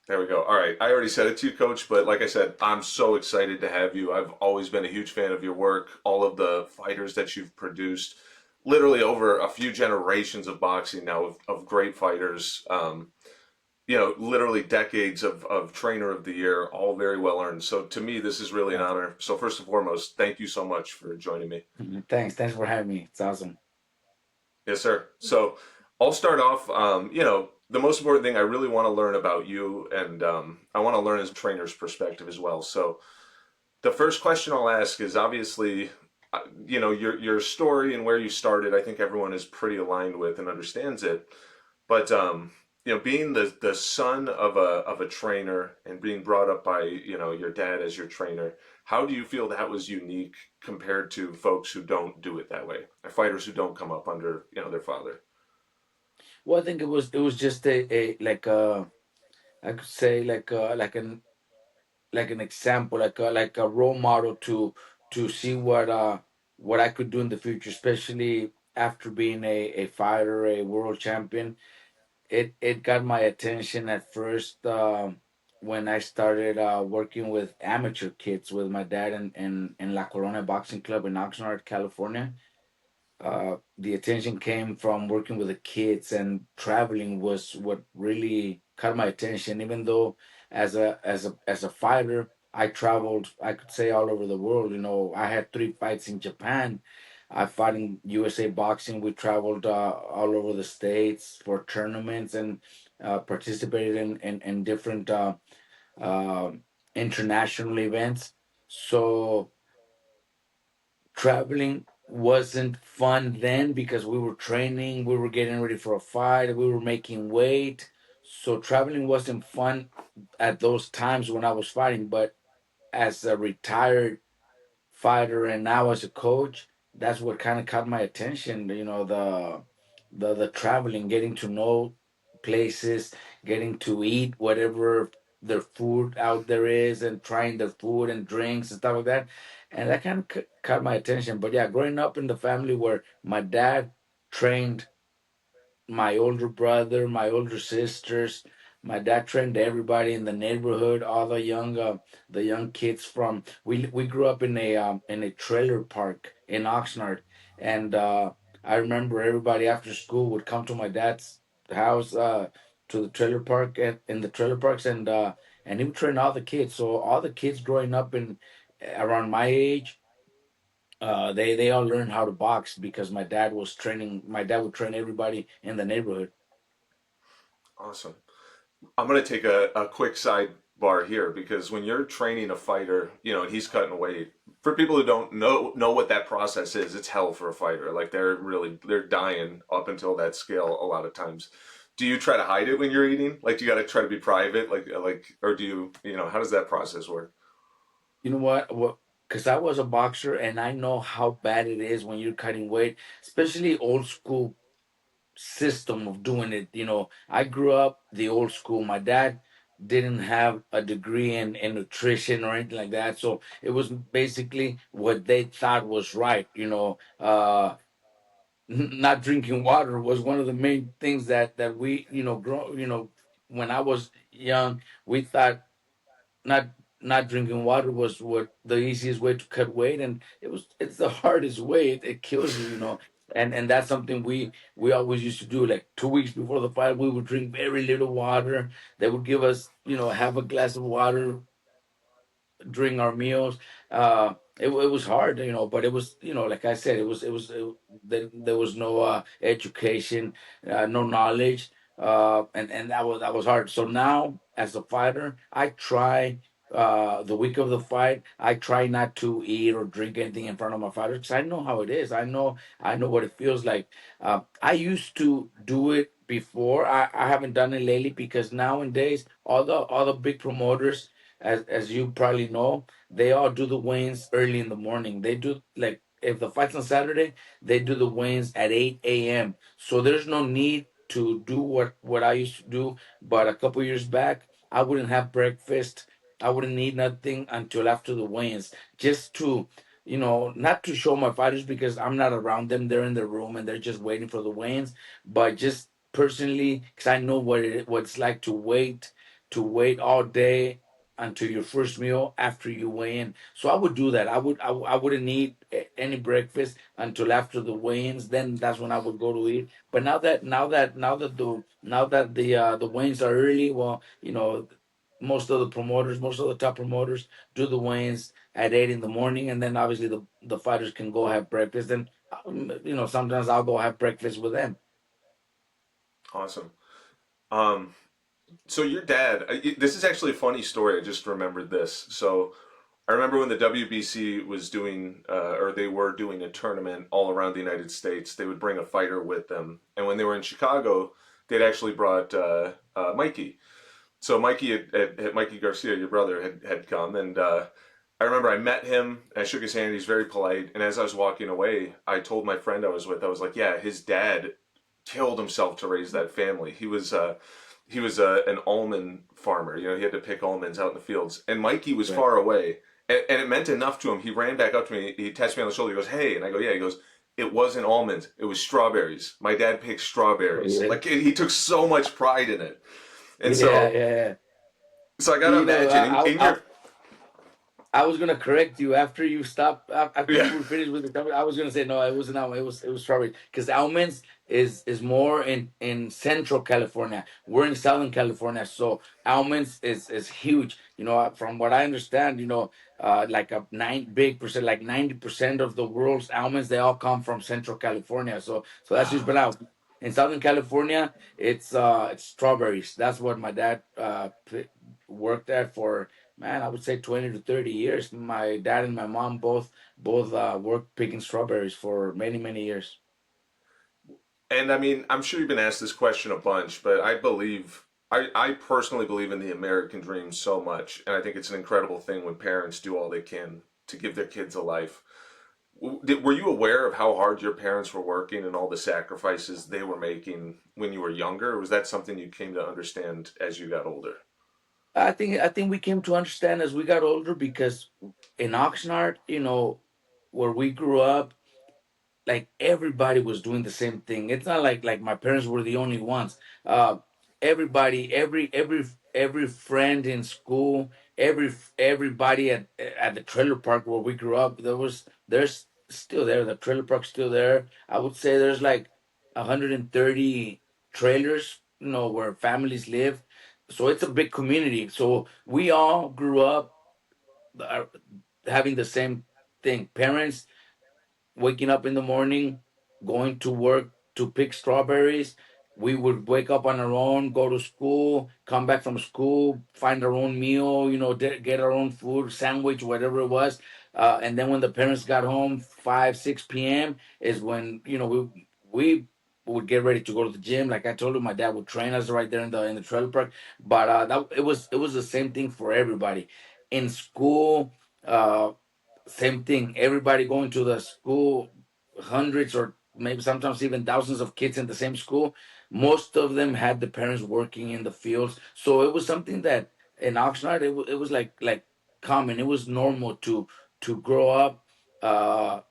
There we go. All right. I already said it to you, Coach, but like I said, I'm so excited to have you. I've always been a huge fan of your work, all of the fighters that you've produced, literally over a few generations of boxing now of great fighters. Literally decades of trainer of the year, all very well earned. So to me, this is really an Yeah. honor. So first and foremost, thank you so much for joining me. Thanks for having me. It's awesome. Yes, sir. So I'll start off. The most important thing I really want to learn about you, and I want to learn as a trainer's perspective as well. So the first question I'll ask is obviously, your story and where you started. I think everyone is pretty aligned with and understands it. But being the son of a trainer and being brought up by your dad as your trainer, how do you feel that was unique compared to folks who don't do it that way, or fighters who don't come up under their father? Well, I think it was just a like I could say like an example, like a role model to see what I could do in the future, especially after being a fighter, a world champion. It got my attention at first, when I started working with amateur kids with my dad in La Corona Boxing Club in Oxnard, California. The attention came from working with the kids, and traveling was what really caught my attention. Even though as a fighter, I traveled, I could say, all over the world. I had three fights in Japan. I fought in USA Boxing. We traveled all over the states for tournaments, and participated in different uh, international events. So traveling wasn't fun then because we were training, we were getting ready for a fight, we were making weight. So traveling wasn't fun at those times when I was fighting. But as a retired fighter and now as a coach, that's what kind of caught my attention. The traveling, getting to know places, getting to eat whatever their food out there is, and trying their food and drinks and stuff like that. And that kind of caught my attention. But yeah, growing up in the family where my dad trained my older brother, my older sisters. My dad trained everybody in the neighborhood, all the young kids from. We grew up in a trailer park in Oxnard, and I remember everybody after school would come to my dad's house, to the trailer park, in the trailer parks, and he would train all the kids. So all the kids growing up in around my age, they all learned how to box because my dad was training. My dad would train everybody in the neighborhood. Awesome. I'm going to take a quick sidebar here because when you're training a fighter, and he's cutting weight, for people who don't know what that process is, it's hell for a fighter. Like they're dying up until that scale a lot of times. Do you try to hide it when you're eating? Like, do you got to try to be private? Or do how does that process work? You know what? What? Because I was a boxer, and I know how bad it is when you're cutting weight, especially old school system of doing it. I grew up the old school. My dad didn't have a degree in nutrition or anything like that, so it was basically what they thought was right. Not drinking water was one of the main things that we, grow. When I was young, we thought not not drinking water was what the easiest way to cut weight, and it's the hardest way. It kills you, and that's something we always used to do. Like 2 weeks before the fight, we would drink very little water. They would give us, half a glass of water during our meals. It was hard, but it was, like I said, there was no education, no knowledge, and that was hard. So now, as a fighter, I try. The week of the fight, I try not to eat or drink anything in front of my fighters because I know how it is. I know what it feels like. I used to do it before. I haven't done it lately because nowadays all the big promoters, as you probably know, they all do the weigh-ins early in the morning. They do, like, if the fight's on Saturday, they do the weigh-ins at 8 a.m. So there's no need to do what I used to do. But a couple years back, I wouldn't have breakfast. I wouldn't eat nothing until after the weigh-ins, just to, not to show my fighters because I'm not around them. They're in their room and they're just waiting for the weigh-ins. But just personally, because I know what it's like to wait to wait all day until your first meal after you weigh in. So I would do that. I wouldn't eat any breakfast until after the weigh-ins. Then that's when I would go to eat. But now that the weigh-ins are early, well, most of the top promoters do the weigh-ins at 8 in the morning, and then obviously the fighters can go have breakfast. And sometimes I'll go have breakfast with them. Awesome. Um, so your dad, this is actually a funny story. I just remembered this. So I remember when the WBC was doing, or they were doing a tournament all around the United States, they would bring a fighter with them. And when they were in Chicago, they'd actually brought Mikey. So Mikey Garcia, your brother, had come, and I remember I met him. And I shook his hand. He's very polite. And as I was walking away, I told my friend I was with, I was like, "Yeah, his dad killed himself to raise that family. He was an almond farmer. He had to pick almonds out in the fields, and Mikey was Right. far away, and it meant enough to him. He ran back up to me. He touched me on the shoulder. He goes, "Hey," and I go, "Yeah." He goes, "It wasn't almonds. It was strawberries. My dad picked Oh, strawberries." yeah. Like he took so much pride in it, and Yeah, so yeah, yeah. so I gotta You know, imagine in your I was gonna correct you after you stop after yeah. you were finished with the topic. I was gonna say no, it wasn't almond. It was strawberry because almonds is more in Central California. We're in Southern California, so almonds is huge. From what I understand, like a nine big percent, like 90% of the world's almonds, they all come from Central California. So that's just Wow. but now in Southern California, it's strawberries. That's what my dad worked at for. Man, I would say 20 to 30 years. My dad and my mom both worked picking strawberries for many, many years. And I mean, I'm sure you've been asked this question a bunch, but I personally believe in the American dream so much. And I think it's an incredible thing when parents do all they can to give their kids a life. Were you aware of how hard your parents were working and all the sacrifices they were making when you were younger? Or was that something you came to understand as you got older? I think we came to understand as we got older because in Oxnard, where we grew up, like everybody was doing the same thing. It's not like my parents were the only ones. Everybody, every friend in school, everybody at the trailer park where we grew up, there's still there. The trailer park's still there. I would say there's like 130 trailers, where families live. So it's a big community. So we all grew up uh, having the same thing. Parents waking up in the morning, going to work to pick strawberries. We would wake up on our own, go to school, come back from school, find our own meal, get our own food, sandwich, whatever it was. And then when the parents got home, 5, 6 p.m. is when, we would get ready to go to the gym. Like I told you, my dad would train us right there in the trailer park. But it was the same thing for everybody. In school, same thing. Everybody going to the school, hundreds or maybe sometimes even thousands of kids in the same school. Most of them had the parents working in the fields, so it was something that in Oxnard it was like common. It was normal to grow up.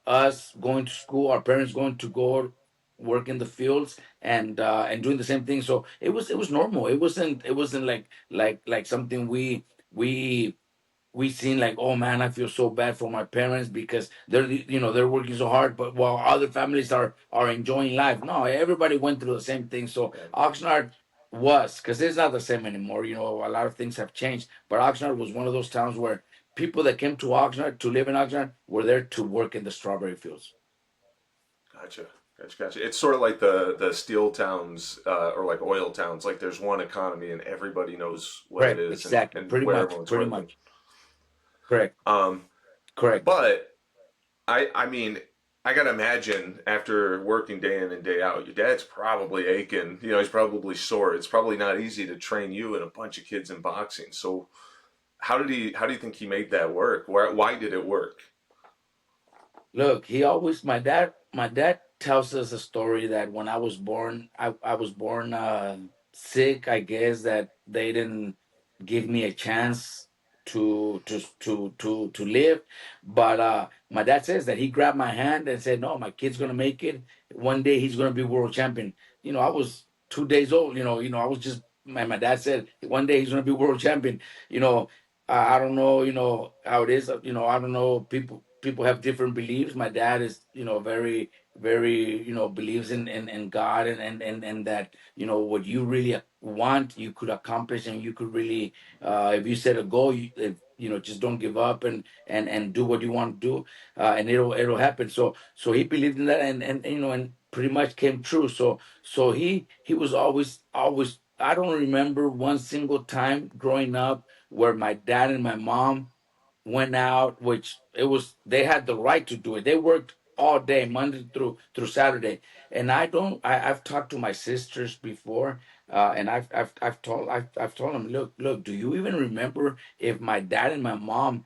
Us going to school, our parents going to go work in the fields and doing the same thing. So it was normal. It wasn't like something we seen like, oh man, I feel so bad for my parents because they're working so hard, but while other families are enjoying life. No, everybody went through the same thing. So Yeah, Oxnard was, because it's not the same anymore. A lot of things have changed, but Oxnard was one of those towns where people that came to Oxnard to live in Oxnard were there to work in the strawberry fields. gotcha. Gotcha. It's sort of like the steel towns or like oil towns. Like there's one economy and everybody knows what it Correct, is and, exactly, and pretty where much, everyone's pretty working. much. Correct, Um, correct. but I mean, I gotta imagine after working day in and day out, your dad's probably aching. He's probably sore. It's probably not easy to train you and a bunch of kids in boxing. So how do you think he made that work? Why did it work? Look, my dad tells us a story that when I was born, I was born sick. I guess that they didn't give me a chance to live. But my dad says that he grabbed my hand and said, "No, my kid's gonna make it. One day he's gonna be world champion." I was 2 days old. I was just my dad said one day he's going to be world champion. You know, I don't know, how it is. I don't know. People have different beliefs. My dad is, very, very, believes in God, and that, what you really want, you could accomplish, and you could really, if you set a goal, just don't give up, and do what you want to do, and it'll happen. So he believed in that, and pretty much came true. So he was always. I don't remember one single time growing up where my dad and my mom went out, which it was they had the right to do it. They worked all day, Monday through Saturday, and I don't. I've talked to my sisters before, and I've told them, look, do you even remember if my dad and my mom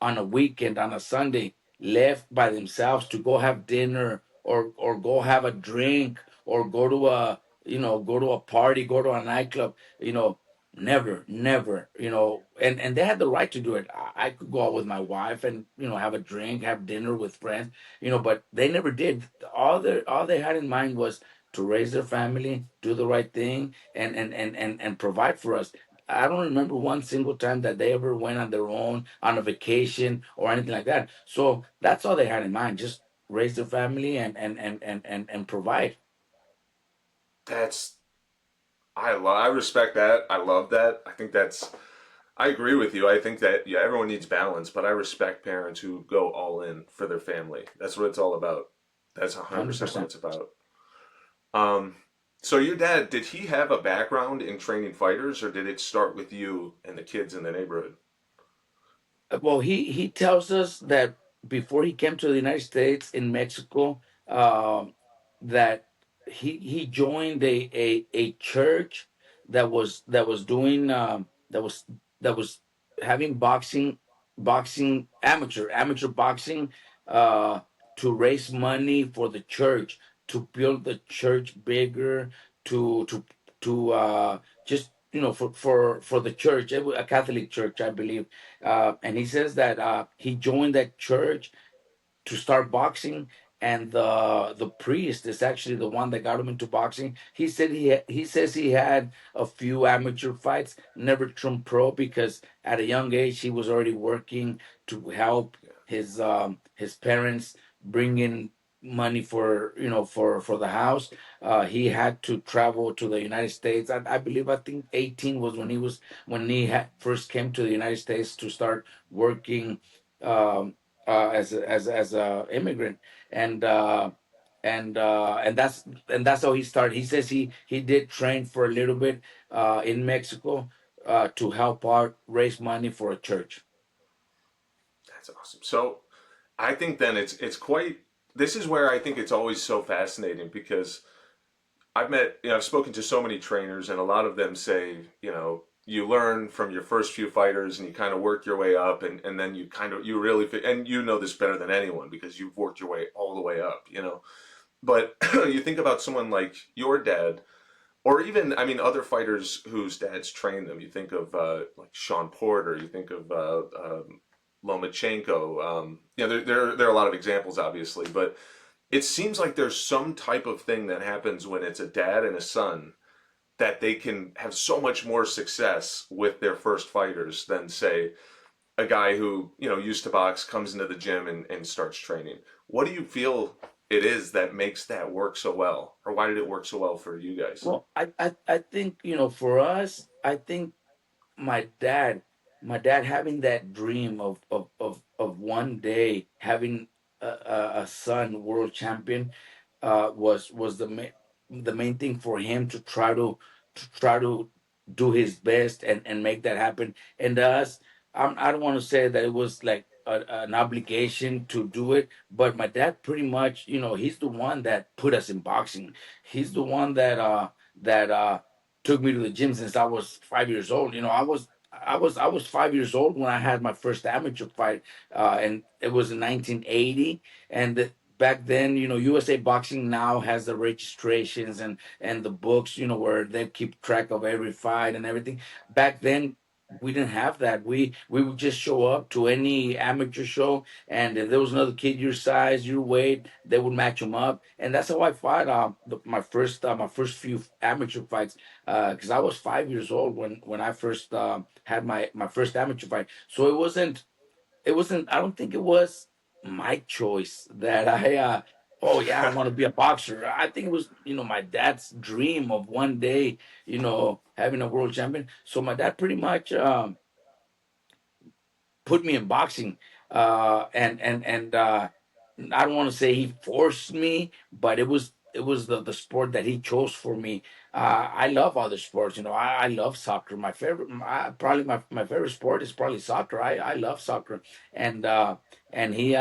on a weekend, on a Sunday, left by themselves to go have dinner, or go have a drink, or go to a party, go to a nightclub? Never. And they had the right to do it. I could go out with my wife and have a drink, have dinner with friends, but they never did. All they had in mind was to raise their family, do the right thing, and provide for us. I don't remember one single time that they ever went on their own on a vacation or anything like that. So that's all they had in mind, just raise their family and provide. That's I respect that. I love that. I think that's I agree with you. I think that yeah, everyone needs balance, but I respect parents who go all in for their family. That's what it's all about. That's 100% what 100%. it's about. Um, so your dad, did he have a background in training fighters, or did it start with you and the kids in the neighborhood? Well, he tells us that before he came to the United States, in Mexico, that he joined a church that was doing that was having boxing amateur boxing, uh, to raise money for the church, to build the church bigger, to just for the church, a Catholic church, I believe. And he says that he joined that church to start boxing, and the priest is actually the one that got him into boxing. He says he had a few amateur fights, never turned pro, because at a young age he was already working to help Yeah, his parents bring in money for the house. He had to travel to the United States. I believe, I think 18 was when he first came to the United States to start working, um, as a immigrant, and and that's how he started. He says he did train for a little bit in Mexico, to help out raise money for a church. that's awesome. So I think then it's quite. This is where I think it's always so fascinating because I've spoken to so many trainers, and a lot of them say, you learn from your first few fighters and you kind of work your way up, and then you really, and you know this better than anyone because you've worked your way all the way up. But you think about someone like your dad, or even, I mean, other fighters whose dads trained them. You think of like Sean Porter, you think of Lomachenko. There are a lot of examples, obviously, but it seems like there's some type of thing that happens when it's a dad and a son that they can have so much more success with their first fighters than, say, a guy who used to box, comes into the gym and starts training. What do you feel it is that makes that work so well, or why did it work so well for you guys? Well, I think, for us, I think my dad my dad having that dream of one day having a son world champion, was the main thing for him, to try to do his best and make that happen. And us, I don't want to say that it was like an obligation to do it, but my dad pretty much, he's the one that put us in boxing. He's the one that took me to the gym since I was 5 years old. I was 5 years old when I had my first amateur fight, and it was in 1980. And back then, USA Boxing now has the registrations and the books, where they keep track of every fight and everything. Back then, we didn't have that. We would just show up to any amateur show, and if there was another kid your size, your weight, they would match them up, and that's how I fought. My first few amateur fights, because I was 5 years old when I first had my first amateur fight. So it wasn't, I don't think it was my choice that oh yeah, I want to be a boxer. I think it was, my dad's dream of one day, having a world champion. So my dad pretty much put me in boxing, and I don't want to say he forced me, but it was the sport that he chose for me. I love other sports. I love soccer. My favorite, probably my favorite sport is probably soccer. I love soccer, and he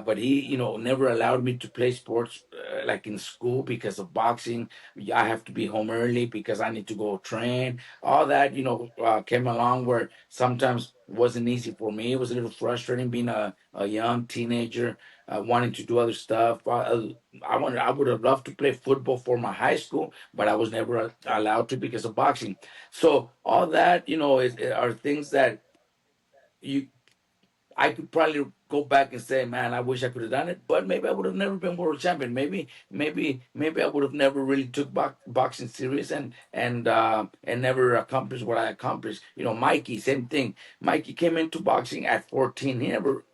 but he, never allowed me to play sports like in school because of boxing. I have to be home early because I need to go train. All that, came along where sometimes wasn't easy for me. It was a little frustrating being a young teenager, wanting to do other stuff. I would have loved to play football for my high school, but I was never allowed to because of boxing. So all that, are things that you I could probably go back and say, man, I wish I could have done it, but maybe I would have never been world champion. Maybe I would have never really took boxing serious, and never accomplished what I accomplished. Mikey, same thing. Mikey came into boxing at 14.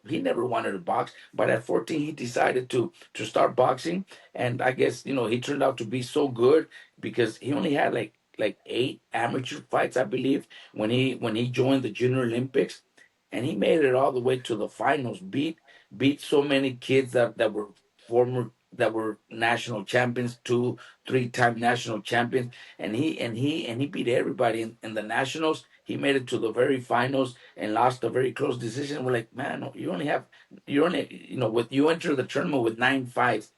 He never wanted to box, but at 14 he decided to start boxing, and I guess he turned out to be so good because he only had like 8 amateur fights, I believe, when he joined the Junior Olympics, and he made it all the way to the finals. Beat so many kids that were national champions, 2 3 time national champions, and he beat everybody in the nationals. He made it to the very finals and lost a very close decision. We're like, man, with you enter the tournament with 9 fights.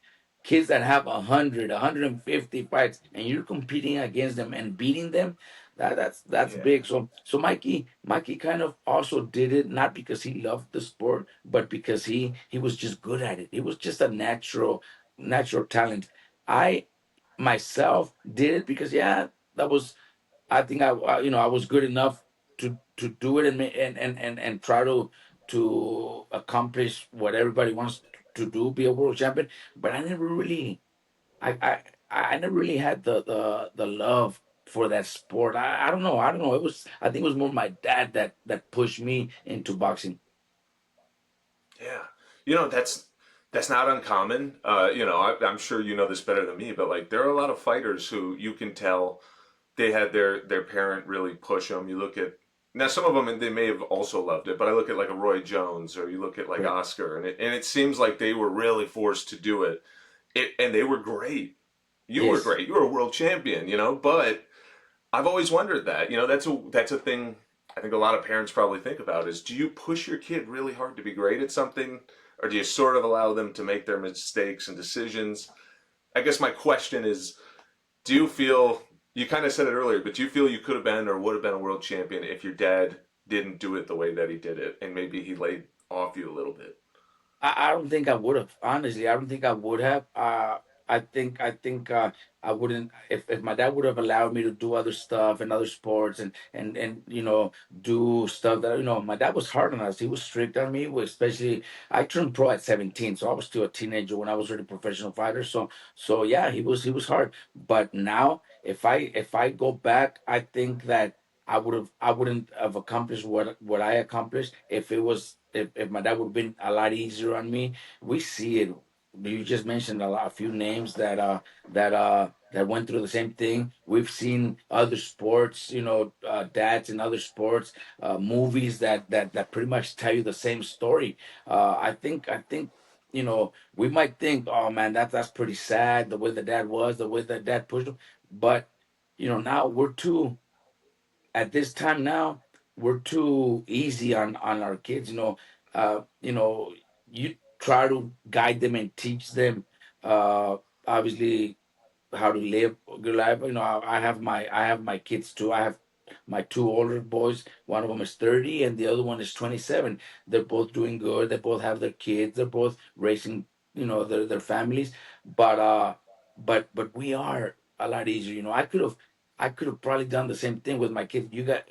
Kids that have 150 fights, and you're competing against them and beating them, that's Yeah. big. So Mikey kind of also did it not because he loved the sport, but because he was just good at it. It was just a natural talent. I myself did it because, yeah, that was, I think I was good enough to do it, and try to accomplish what everybody wants to do, be a world champion. But I I I never really had the love for that sport. I don't know. I think it was more my dad that pushed me into boxing. Yeah, that's not uncommon. I'm sure you know this better than me, but like there are a lot of fighters who you can tell they had their parent really push them. You look at now some of them, they may have also loved it, but I look at like a Roy Jones, or you look at like Right. Oscar, and it seems like they were really forced to do it. And they were great. You were Yes. great. You were a world champion, but I've always wondered that. That's a thing I think a lot of parents probably think about is, do you push your kid really hard to be great at something, or do you sort of allow them to make their mistakes and decisions? I guess my question is, do you feel, you kind of said it earlier, but do you feel you could have been or would have been a world champion if your dad didn't do it the way that he did it, and maybe he laid off you a little bit? I don't think I would have. Honestly, I don't think I would have. I think I wouldn't, if my dad would have allowed me to do other stuff and other sports, and do stuff that, my dad was hard on us. He was strict on me, especially I turned pro at 17, so I was still a teenager when I was already a professional fighter. So yeah, he was hard. But now, if I go back, I think that I wouldn't have accomplished what I accomplished if my dad would have been a lot easier on me. We see it. You just mentioned a few names that went through the same thing. We've seen other sports, dads in other sports, movies that pretty much tell you the same story. I think we might think, oh man, that's pretty sad, the way the dad was, the way the dad pushed him. But now we're too at this time now, we're too easy on our kids. You try to guide them and teach them, obviously, how to live a good life. I have my kids too. I have my 2 older boys. One of them is 30 and the other one is 27. They're both doing good. They both have their kids. They're both raising, their families. But we are a lot easier. I could have. I could have probably done the same thing with my kids.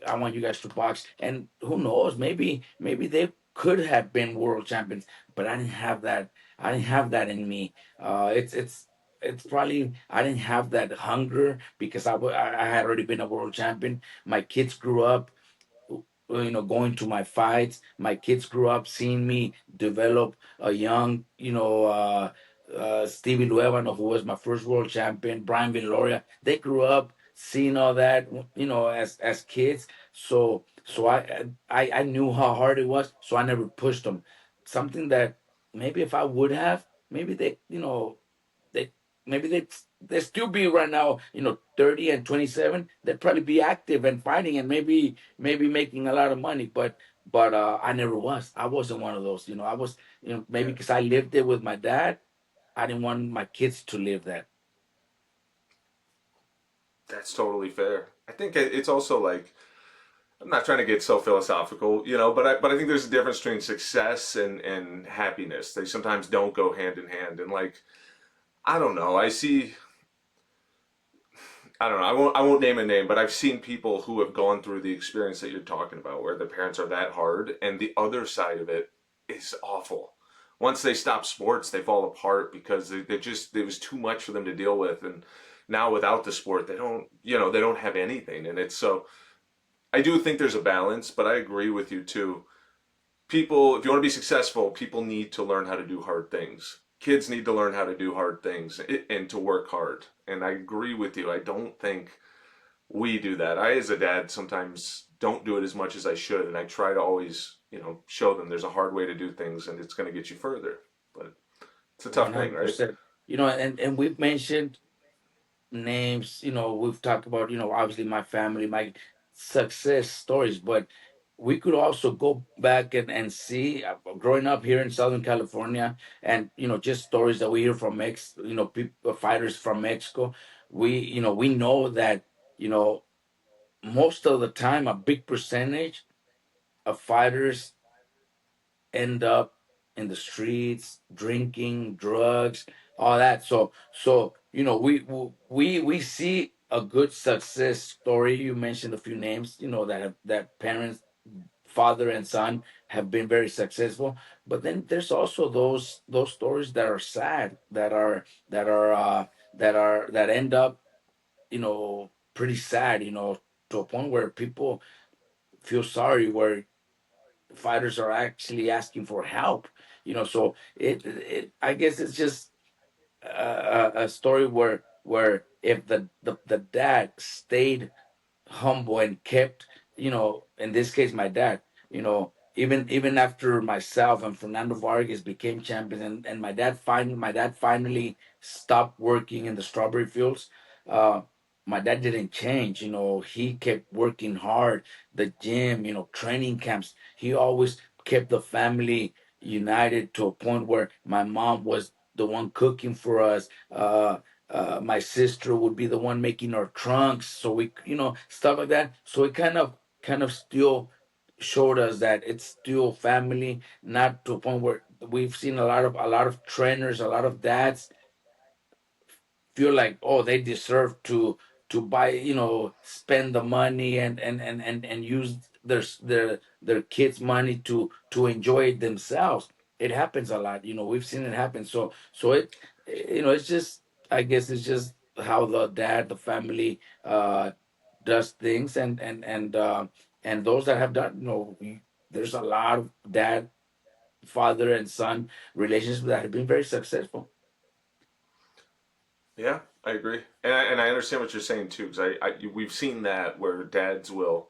I want you guys to box, and who knows? Maybe they could have been world champions, but I didn't have that. I didn't have that in me. It's probably I didn't have that hunger because I had already been a world champion. My kids grew up, going to my fights. My kids grew up seeing me develop a young, Stevie Luevano, who was my first world champion, Brian Viloria. They grew up seeing all that, as kids. So I knew how hard it was, so I never pushed them. Something that maybe if I would have, maybe they maybe they still be right now, 30 and 27. They'd probably be active and fighting and maybe making a lot of money. But I never was. I wasn't one of those. I was, maybe Yeah, because I lived it with my dad. I didn't want my kids to live that. that's totally fair. I think it's also like I'm not trying to get so philosophical, but I think there's a difference between success and happiness. They sometimes don't go hand in hand. And like I don't know, I don't know. I won't name a name, but I've seen people who have gone through the experience that you're talking about, where their parents are that hard, and the other side of it is awful. Once they stop sports, they fall apart because they just it was too much for them to deal with, and now without the sport, they don't have anything, and it's so. I do think there's a balance, but I agree with you too. People, if you want to be successful, people need to learn how to do hard things. Kids need to learn how to do hard things and to work hard. And I agree with you. I don't think we do that. I, as a dad, sometimes don't do it as much as I should. And I try to always, show them there's a hard way to do things and it's going to get you further. But it's a tough thing, right? 100%. And we've mentioned names. We've talked about, obviously my family, my success stories, but we could also go back and see, growing up here in Southern California, and just stories that we hear from people, fighters from Mexico. We know that, you know most of the time, a big percentage of fighters end up in the streets, drinking, drugs, all that. So we see a good success story. You mentioned a few names, that parents, father and son, have been very successful. But then there's also those stories that are sad, that end up, pretty sad, to a point where people feel sorry, where fighters are actually asking for help. So I guess it's just a story where if the dad stayed humble and kept, in this case my dad, even after myself and Fernando Vargas became champions, and my dad finally stopped working in the strawberry fields. uh my dad didn't change. He kept working hard, the gym, training camps. He always kept the family united, to a point where my mom was the one cooking for us. My sister would be the one making our trunks, so we, stuff like that. So it kind of still showed us that it's still family, not to a point where we've seen a lot of trainers, a lot of dads feel like, oh, they deserve to buy, spend the money and use their kids money to enjoy it themselves. It happens a lot. We've seen it happen. So it's just, I guess it's just how the family does things. And those that have done, there's a lot of dad, father and son relationships that have been very successful. Yeah, I agree. And I understand what you're saying too, because we've seen that where dads will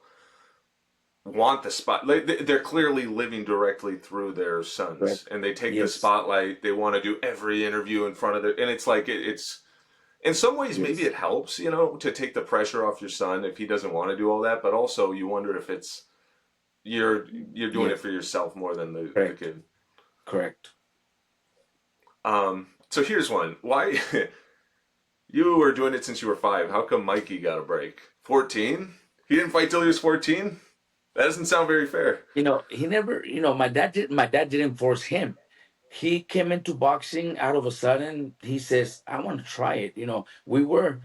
want the spot. Like they're clearly living directly through their Right. sons, and they take the Yes. spotlight. They want to do every interview in front of their, and it's like it's in some ways maybe Yes. it helps, to take the pressure off your son if he doesn't want to do all that. But also you wonder if it's you're doing it Yes. for yourself more than the Correct. kid. Correct. So here's one. Why you were doing it since you were 5? How come Mikey got a break? 14? He didn't fight till he was 14? That doesn't sound very fair. He never, my dad didn't force him. He came into boxing out of a sudden. He says, I want to try it. We were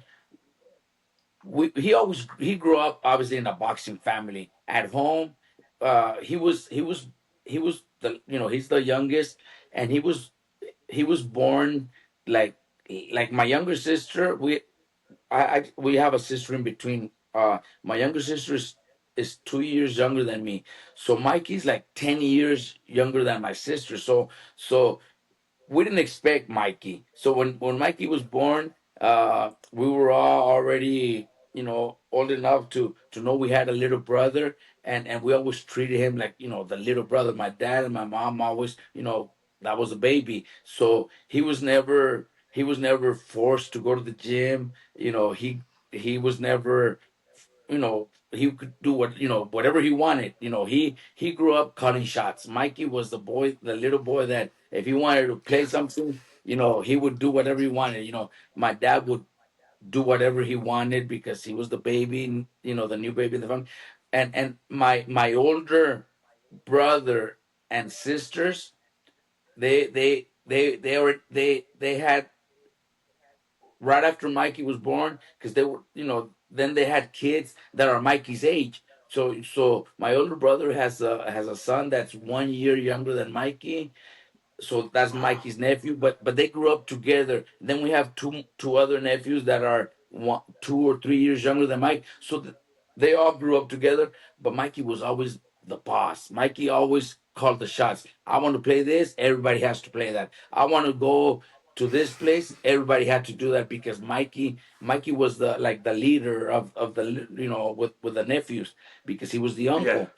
he grew up obviously in a boxing family. At home, he was the he's the youngest, and he was born like my younger sister. We have a sister in between. My younger sister is 2 years younger than me, so Mikey's like 10 years younger than my sister. So we didn't expect Mikey. So when Mikey was born, we were all already old enough to know we had a little brother, and we always treated him like the little brother. My dad and my mom always that was a baby. So he was never forced to go to the gym. He was never he could do whatever he wanted. He grew up cutting shots. Mikey was the little boy that if he wanted to play Yeah. something, he would do whatever he wanted. My dad would do whatever he wanted because he was the baby, the new baby in the family. And my older brother and sisters, they had right after Mikey was born, because they were, then they had kids that are Mikey's age. So my older brother has a son that's 1 year younger than Mikey, so that's Wow. Mikey's nephew. But they grew up together. Then we have two other nephews that are 2 or 3 years younger than Mike. So they all grew up together. But Mikey was always the boss. Mikey always called the shots. I want to play this. Everybody has to play that. I want to go to this place. Everybody had to do that because Mikey was the leader of the with the nephews because he was the Yeah. uncle.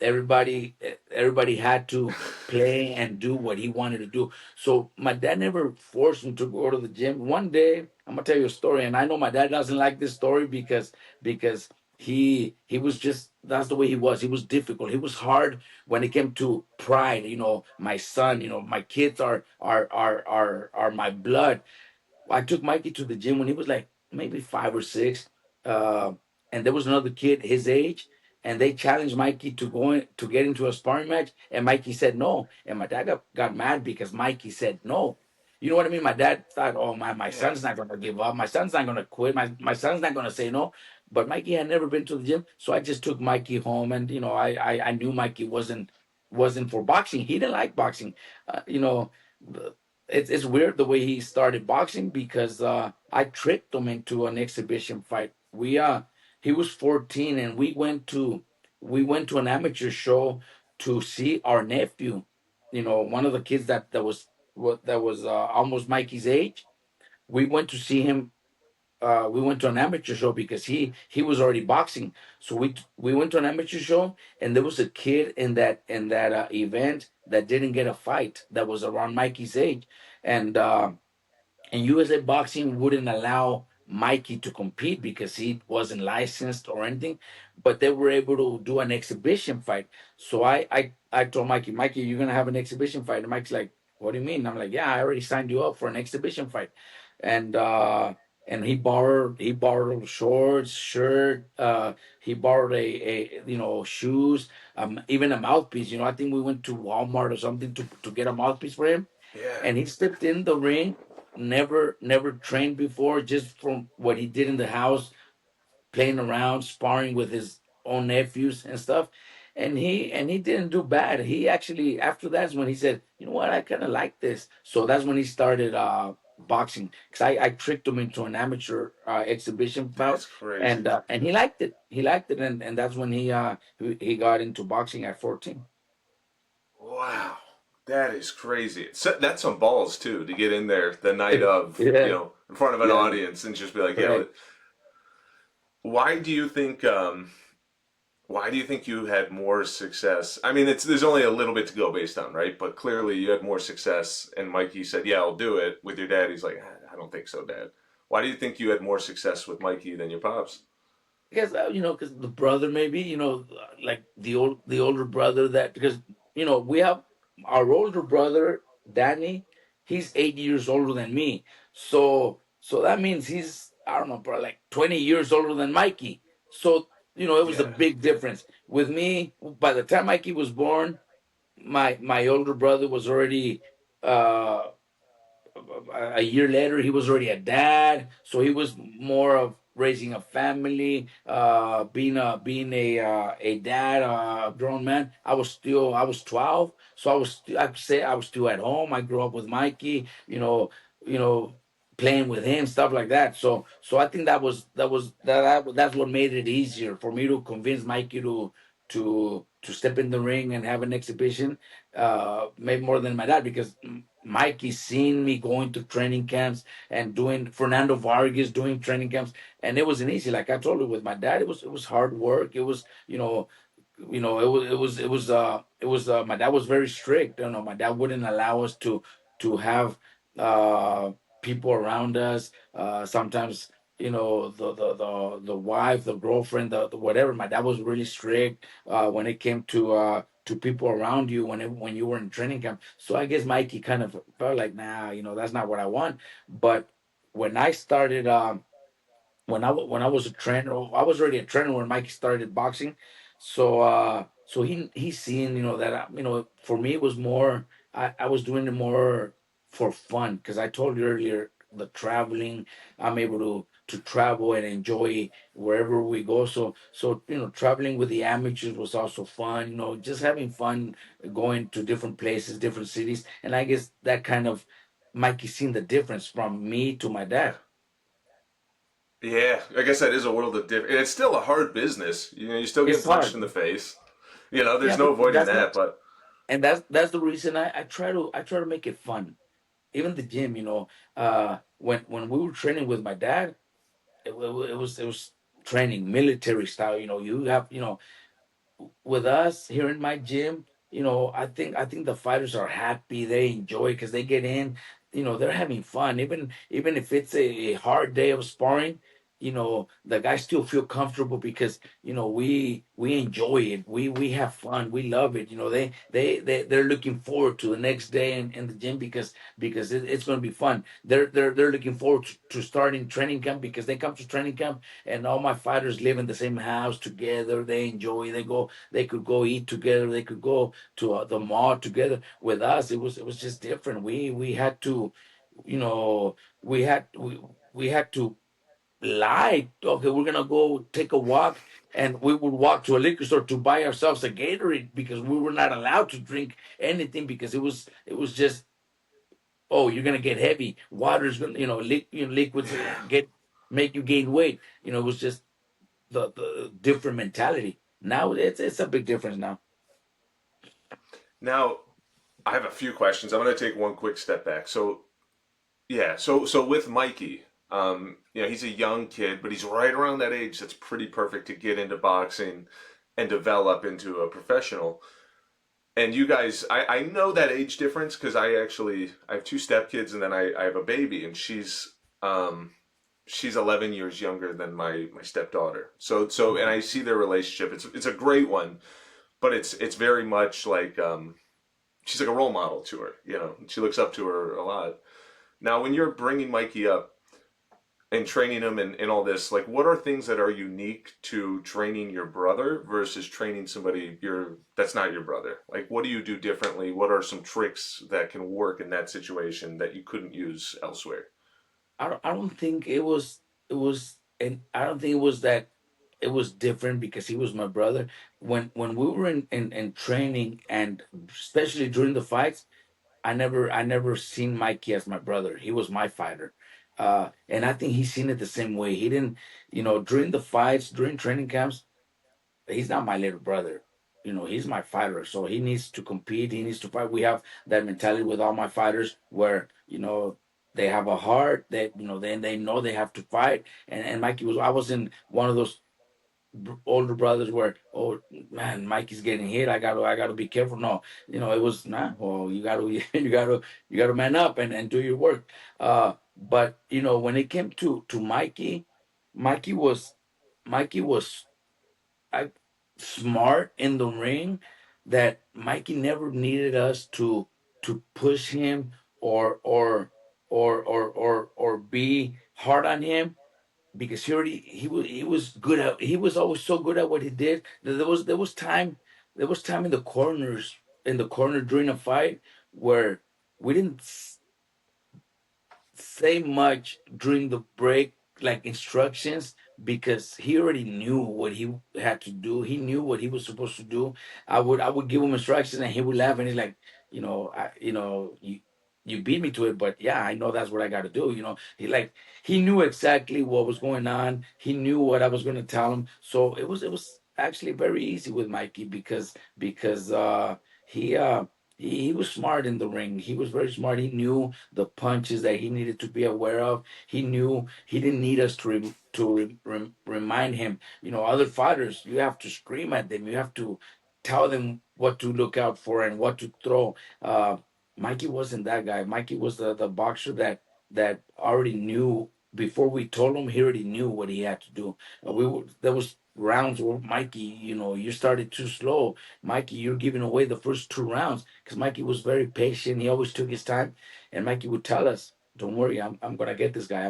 Everybody had to play and do what he wanted to do. So my dad never forced him to go to the gym. One day, I'm gonna tell you a story, and I know my dad doesn't like this story because he was just that's the way he was. He was difficult. He was hard when it came to pride. My son. My kids are my blood. I took Mikey to the gym when he was like maybe 5 or 6, uh, and there was another kid his age, and they challenged Mikey to get into a sparring match, and Mikey said no, and my dad got mad because Mikey said no. You know what I mean? My dad thought, oh my Yeah. son's not gonna give up. My son's not gonna quit. My son's not gonna say no. But Mikey had never been to the gym, so I just took Mikey home, and I knew Mikey wasn't for boxing. He didn't like boxing. The- it's weird the way he started boxing because I tricked him into an exhibition fight. He was 14 and we went to an amateur show to see our nephew. One of the kids that was almost Mikey's age. We went to see him. We went to an amateur show because he was already boxing. So we went to an amateur show, and there was a kid in that event that didn't get a fight that was around Mikey's age, and USA Boxing wouldn't allow Mikey to compete because he wasn't licensed or anything, but they were able to do an exhibition fight. So I told Mikey, you're gonna have an exhibition fight. And Mike's like, what do you mean? I'm like, yeah, I already signed you up for an exhibition fight, and and he borrowed shorts, shirt, he borrowed a shoes, even a mouthpiece. I think we went to Walmart or something to get a mouthpiece for him, Yeah. and he stepped in the ring, never trained before, just from what he did in the house, playing around, sparring with his own nephews and stuff. And he didn't do bad. He actually, after that's when he said, you know what, I kind of like this. So that's when he started boxing, because I tricked him into an amateur exhibition bout, That's crazy. and he liked it, and that's when he got into boxing at 14. Wow. That is crazy. That's some balls too to get in there the night of, Yeah, in front of an yeah, audience and just be like, yeah. correct. Why do you think? Why do you think you had more success? I mean, there's only a little bit to go based on, right? But clearly you had more success. And Mikey said, "Yeah, I'll do it." With your dad, he's like, "I don't think so, Dad." Why do you think you had more success with Mikey than your pops? Because because the brother, maybe, like the older brother, that because we have our older brother Danny. He's 8 years older than me, so that means he's, I don't know, probably like 20 years older than Mikey. So it was a Yeah. big difference with me. By the time Mikey was born, my older brother was already uh a year later, he was already a dad, so he was more of raising a family, being a dad, a grown man. I was 12, so I could say I was still at home. I grew up with Mikey, you know, playing with him, stuff like that. So I think that's what made it easier for me to convince Mikey to step in the ring and have an exhibition, maybe more than my dad, because Mikey seen me going to training camps and doing Fernando Vargas doing training camps, and it wasn't easy. Like I told you, with my dad, it was hard work. It was, my dad was very strict. My dad wouldn't allow us to have uh people around us. Sometimes, the wife, the girlfriend, the whatever. My dad was really strict when it came to people around you when you were in training camp. So I guess Mikey kind of felt like, nah, that's not what I want. But when I started, when I was a trainer, I was already a trainer when Mikey started boxing. So he's seen, that for me it was more, I was doing it more for fun, because I told you earlier, the traveling, I'm able to travel and enjoy wherever we go. So traveling with the amateurs was also fun, just having fun, going to different places, different cities. And I guess that kind of, Mikey seen the difference from me to my Yeah. dad. Yeah, I guess that is a world of different. It's still a hard business. You still It's get punched in hard. the face. There's Yeah, no but avoiding that's not, that. But and that's the reason I try to make it fun. Even the gym, when we were training with my dad, it was training military style. You have, with us here in my gym, I think the fighters are happy. They enjoy because they get in. They're having fun. Even if it's a hard day of sparring, the guys still feel comfortable because we enjoy it. We have fun. We love it. They're looking forward to the next day in the gym because it's going to be fun. They're looking forward to starting training camp because they come to training camp and all my fighters live in the same house together. They enjoy. They could go eat together. They could go to the mall together. With us, it was just different. We had to, you know, we had to lie. Okay, we're gonna go take a walk, and we would walk to a liquor store to buy ourselves a Gatorade because we were not allowed to drink anything because it was just, oh, you're gonna get heavy. Water's gonna, liquids get make you gain weight. It was just the different mentality. Now it's a big difference now. now I have a few questions. I'm going to take one quick step back. So yeah, so with Mikey, he's a young kid, but he's right around that age that's pretty perfect to get into boxing and develop into a professional. And you guys, I know that age difference because I have two stepkids and then I have a baby, and she's 11 years younger than my stepdaughter. So and I see their relationship. It's a great one, but it's very much like she's like a role model to her. She looks up to her a lot. Now, when you're bringing Mikey up and training him and all this, like, what are things that are unique to training your brother versus training somebody that's not your brother? Like, what do you do differently? What are some tricks that can work in that situation that you couldn't use elsewhere? I don't think and I don't think it was that it was different because he was my brother. When we were in training, and especially during the fights, I never seen Mikey as my brother. He was my fighter. And I think he's seen it the same way. He didn't, during the fights, during training camps, he's not my little brother. He's my fighter. So he needs to compete. He needs to fight. We have that mentality with all my fighters where, they have a heart that, then they know they have to fight. And Mikey I wasn't one of those older brothers where, oh man, Mikey's getting hit, I gotta be careful. No, it was not. Well, you gotta you gotta man up and do your work. But when it came to Mikey, Mikey was Mikey was I, smart in the ring, that Mikey never needed us to push him or be hard on him, because he was always so good at what he did that there was time in the corner during a fight where we didn't say much during the break, like instructions because he already knew what he had to do. He knew what he was supposed to do. I would give him instructions and he would laugh and he's like, you beat me to it, but yeah, I know that's what I got to do. He knew exactly what was going on. He knew what I was going to tell him. So it was actually very easy with Mikey because he uh he was smart in the ring. He was very smart. He knew the punches that he needed to be aware of. He knew he didn't need us to remind him. Other fighters, you have to scream at them. You have to tell them what to look out for and what to throw. Mikey wasn't that guy. Mikey was the boxer that already knew before we told him. He already knew what he had to do. There was rounds where Mikey, you started too slow. Mikey, you're giving away the first two rounds because Mikey was very patient. He always took his time, and Mikey would tell us, "Don't worry, I'm gonna get this guy.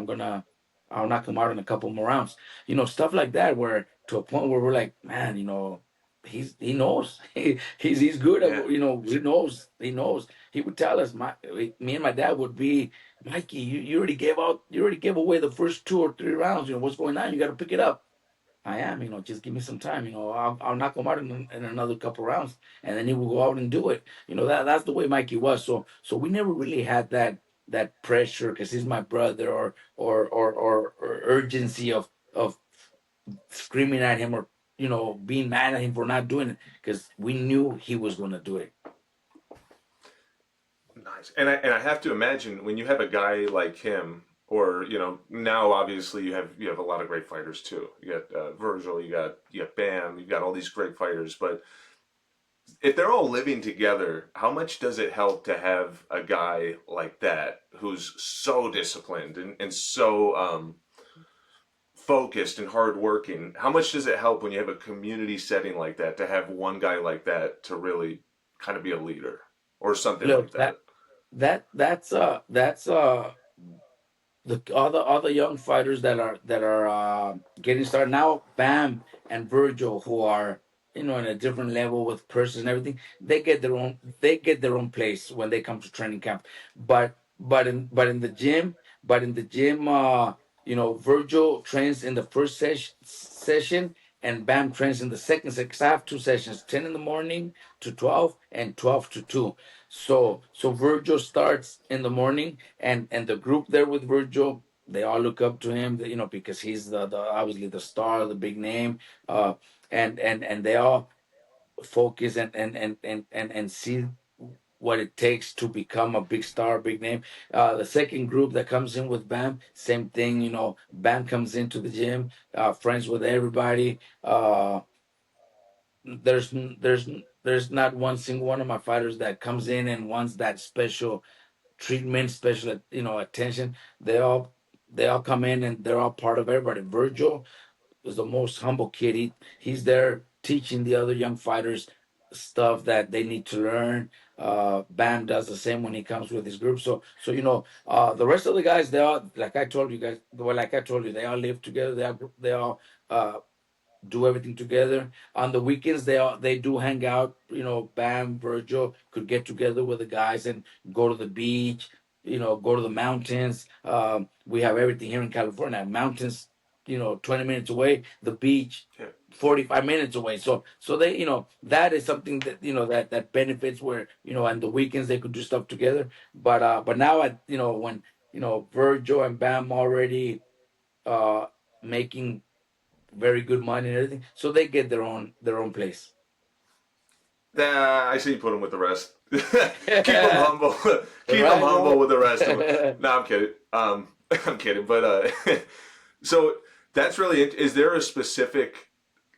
I'll knock him out in a couple more rounds." Stuff like that. Where to a point where we're like, man, he knows he's good at Yeah. he knows he would tell us. Me and my dad would be, Mikey, you already gave away the first two or three rounds. What's going on? You got to pick it up. I am, just give me some time. I'll knock him out in another couple rounds, and then he will go out and do it. That's the way Mikey was. So we never really had that pressure because he's my brother, or urgency of screaming at him, or being mad at him for not doing it, because we knew he was going to do it. Nice. And I have to imagine when you have a guy like him, or now obviously you have a lot of great fighters too. You got Virgil, you got Bam, you got all these great fighters. But if they're all living together, how much does it help to have a guy like that who's so disciplined and so focused and hardworking? How much does it help when you have a community setting like that to have one guy like that to really kind of be a leader or something like Look, that? that's the other young fighters that are getting started now. Bam and Virgil, who are in a different level with purses and everything, they get their own place when they come to training camp. But in the gym, Virgil trains in the first session, and Bam trains in the second session. 'Cause I have two sessions: 10 in the morning to 12, and 12 to 2. So Virgil starts in the morning, and the group there with Virgil, they all look up to him, because he's the obviously the star, the big name, uh, and they all focus and see what it takes to become a big star, big name. The second group that comes in with Bam, same thing. Bam comes into the gym, friends with everybody. There's not one single one of my fighters that comes in and wants that special treatment, special attention. They all come in and they're all part of everybody. Virgil is the most humble kid. He's there teaching the other young fighters stuff that they need to learn. Bam does the same when he comes with his group. The rest of the guys, they all, like I told you guys, well, like I told you, they all live together. They all uh, do everything together. On the weekends, they do hang out. Bam, Virgil could get together with the guys and go to the beach. Go to the mountains. We have everything here in California. Mountains, 20 minutes away. The beach, Yeah. 45 minutes away. So they, that is something that that benefits, where on the weekends they could do stuff together. But now, when Virgil and Bam already uh making very good money and everything. So they get their own place. Nah, I say you put them with the rest. Keep them humble. Keep them Right, humble with the rest of them. right. No, I'm kidding. I'm kidding. But so that's really. Is there a specific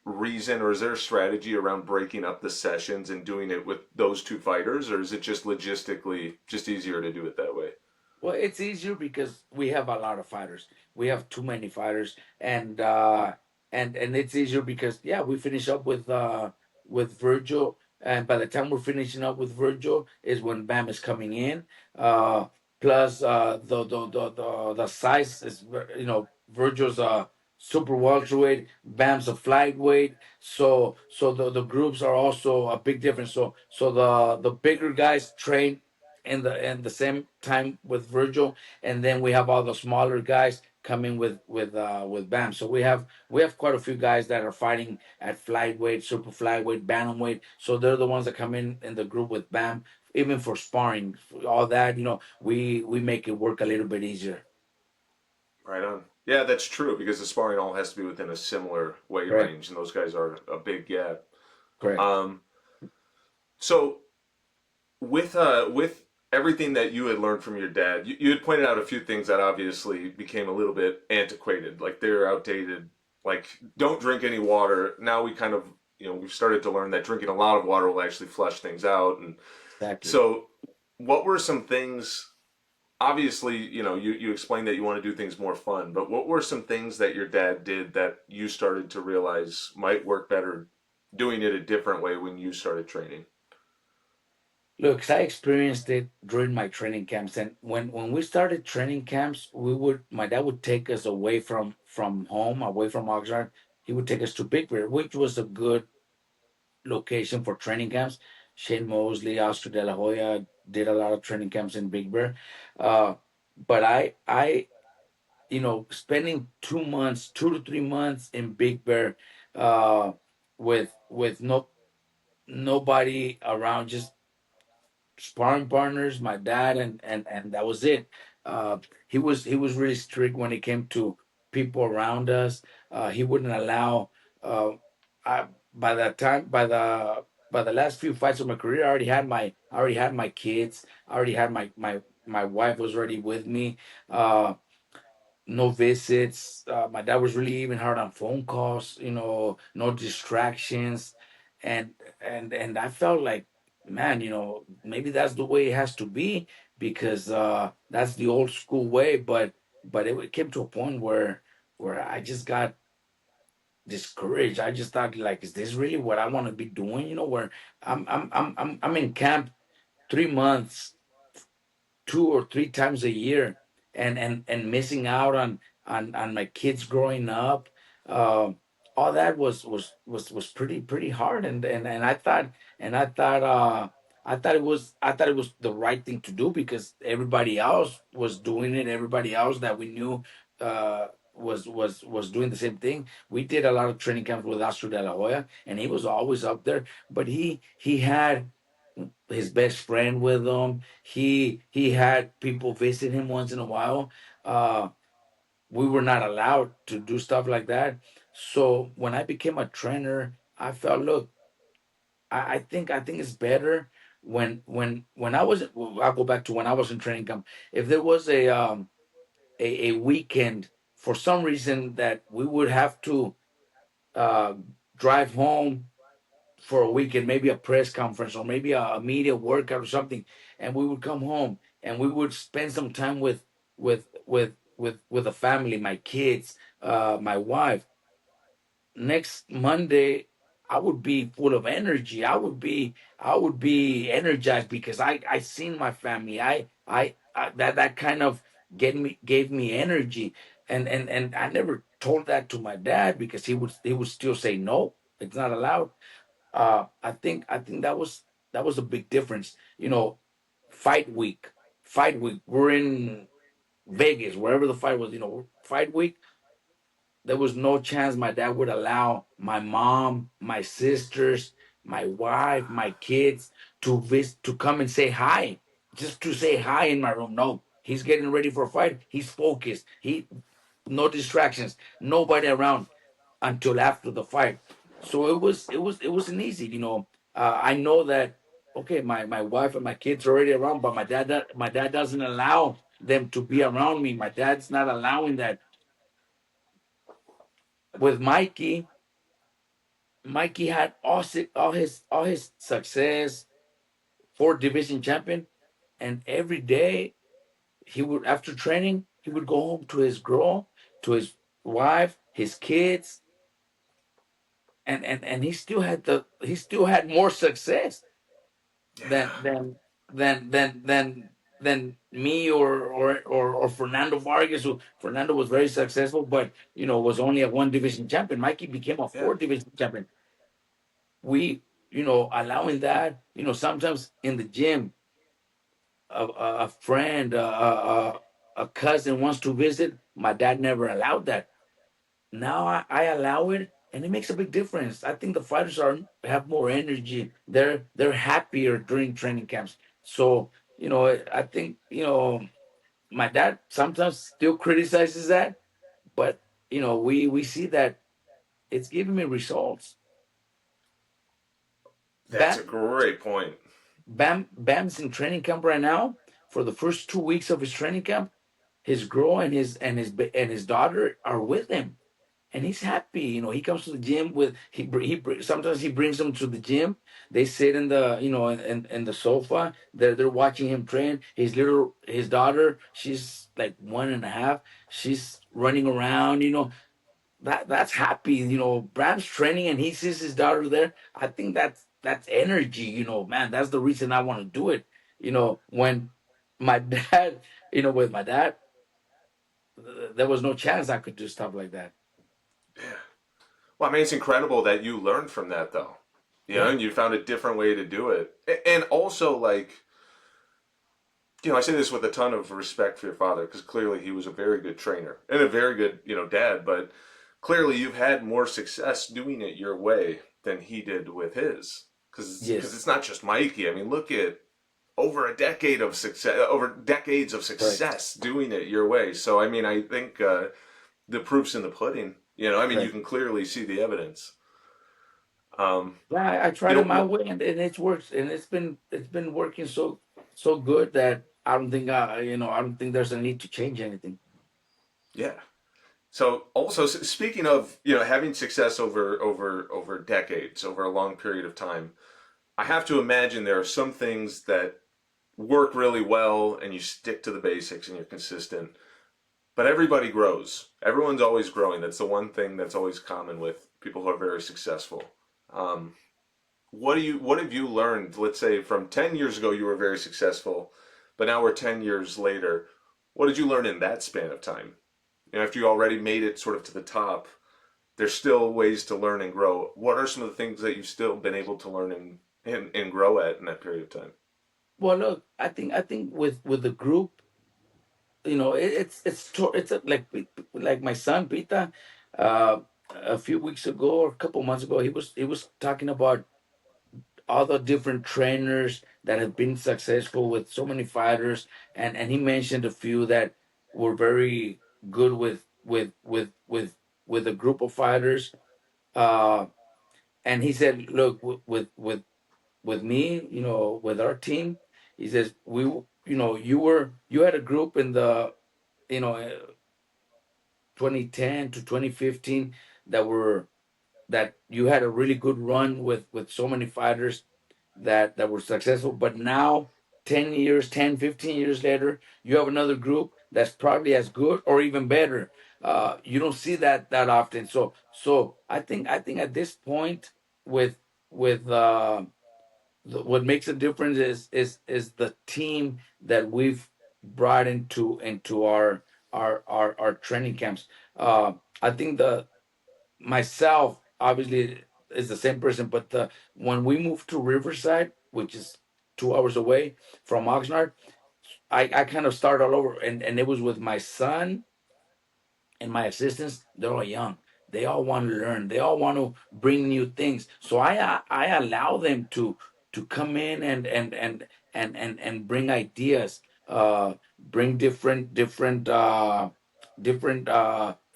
reason, or is there a strategy around breaking up the sessions and doing it with those two fighters, or is it just logistically just easier to do it that way? Well, it's easier because we have a lot of fighters. We have too many fighters, and it's easier because, yeah, we finish up with Virgil, and by the time we're finishing up with Virgil is when Bam is coming in. Plus, the size is, Virgil's a super welterweight, Bam's a flyweight, so the groups are also a big difference. So the bigger guys train in the same time with Virgil, and then we have all the smaller guys come in with BAM. So we have quite a few guys that are fighting at flyweight, super flyweight, bantamweight. So they're the ones that come in the group with BAM, even for sparring, all that. We make it work a little bit easier. Right on. Yeah, that's true because the sparring all has to be within a similar weight Correct. range, and those guys are a big gap. Correct. Um, so with everything that you had learned from your dad, you had pointed out a few things that obviously became a little bit antiquated, like they're outdated. Like don't drink any water. Now we kind of we've started to learn that drinking a lot of water will actually flush things out, and Exactly. so what were some things obviously, you explained that you want to do things more fun, but what were some things that your dad did that you started to realize might work better doing it a different way when you started training? Look, 'cause I experienced it during my training camps, and when we started training camps, my dad would take us away from home, away from Oxnard. He would take us to Big Bear, which was a good location for training camps. Shane Mosley, Oscar De La Hoya did a lot of training camps in Big Bear. Uh, but spending 2 months, 2 to 3 months in Big Bear, uh, with nobody around, just sparring partners, my dad, and that was it. Uh, he was really strict when it came to people around us. He wouldn't allow. Uh, by that time, by the last few fights of my career, I already had my kids. I already had my wife was already with me. Uh, no visits. My dad was really even hard on phone calls. No distractions, and I felt like, man, maybe that's the way it has to be, because that's the old school way. But it came to a point where I just got discouraged. I just thought, like, is this really what I want to be doing? Where I'm in camp 3 months, 2 or 3 times a year, and missing out on my kids growing up. uh, all that was pretty hard, and I thought it was the right thing to do, because everybody else was doing it. Everybody else that we knew was doing the same thing. We did a lot of training camps with Astro De La Hoya, and he was always up there, but he had his best friend with him. He had people visit him once in a while. Uh, we were not allowed to do stuff like that. So when I became a trainer, I felt, look, I think it's better when I was. I'll go back to when I was in training camp. If there was a weekend for some reason that we would have to uh, drive home for a weekend, maybe a press conference or maybe a media workout or something, and we would come home and we would spend some time with the family, my kids, my wife. Next Monday, I would be full of energy. I would be energized, because I seen my family. That kind of gave me energy, and I never told that to my dad, because he would still say no, it's not allowed. I think that was a big difference. Fight week, fight week. We're in Vegas, wherever the fight was. Fight week. There was no chance my dad would allow my mom, my sisters, my wife, my kids to come and say hi, just to say hi in my room. No, he's getting ready for a fight. He's focused. No distractions, nobody around until after the fight. So it wasn't easy. I know that, okay, my wife and my kids are already around, but my dad doesn't allow them to be around me. My dad's not allowing that. With Mikey had all his success, 4 division champion, and every day he would, after training, he would go home to his girl, to his wife, his kids, and he still had more success than Yeah. than than me, or Fernando Vargas. Who Fernando was very successful, but was only a 1 division champion. Mikey became a Yeah. 4 division champion. We, allowing that. Sometimes in the gym, a friend, a cousin wants to visit, my dad never allowed that. Now I allow it, and it makes a big difference. I think the fighters are have more energy. They're happier during training camps. So I think my dad sometimes still criticizes that, but we see that it's giving me results. That's a Bam, great point. Bam's in training camp right now. For the first 2 weeks of his training camp, his girl and his daughter are with him, and he's happy. He comes to the gym with sometimes he brings them to the gym. They sit in the in the sofa. They're watching him train. His daughter, she's like 1.5. She's running around. That's happy. Bram's training and he sees his daughter there. I think that's energy. Man, that's the reason I want to do it. When my dad, with my dad, there was no chance I could do stuff like that. Well, I mean, it's incredible that you learned from that, though. Yeah. And you found a different way to do it. And also, like, I say this with a ton of respect for your father because clearly he was a very good trainer and a very good, dad. But clearly, you've had more success doing it your way than he did with his. Because Yes. it's not just Mikey. I mean, look at over decades of Correct. success doing it your way. So, I mean, I think the proof's in the pudding. I mean, you Correct. can clearly see the evidence. Um, Yeah, I you tried it my know, way, and it's worked, and it's been working so good that I don't think there's a need to change anything. yeah. So also speaking of having success over decades, over a long period of time, I have to imagine there are some things that work really well and you stick to the basics and you're consistent. But everybody grows. Everyone's always growing. That's the one thing that's always common with people who are very successful. Um, what have you learned? Let's say from 10 years ago you were very successful, but now we're 10 years later. What did you learn in that span of time? After you already made it sort of to the top, there's still ways to learn and grow. What are some of the things that you've still been able to learn and grow at in that period of time? Well, look, I think with the group, like my son Pita, a few weeks ago or a couple months ago, he was talking about all the different trainers that have been successful with so many fighters, and he mentioned a few that were very good with a group of fighters. Uh, and he said, "Look, with me, with our team, he says you had a group in the you know uh, 2010 to 2015 that you had a really good run with so many fighters that were successful, but now 15 years later, you have another group that's probably as good or even better. You don't see that often. So I think at this point, with what makes a difference is the team that we've brought into our training camps. I think the myself obviously is the same person, but when we moved to Riverside, which is 2 hours away from Oxnard, I kind of started all over, and it was with my son and my assistants. They're all young. They all want to learn. They all want to bring new things. So I allow them to come in and bring ideas, bring different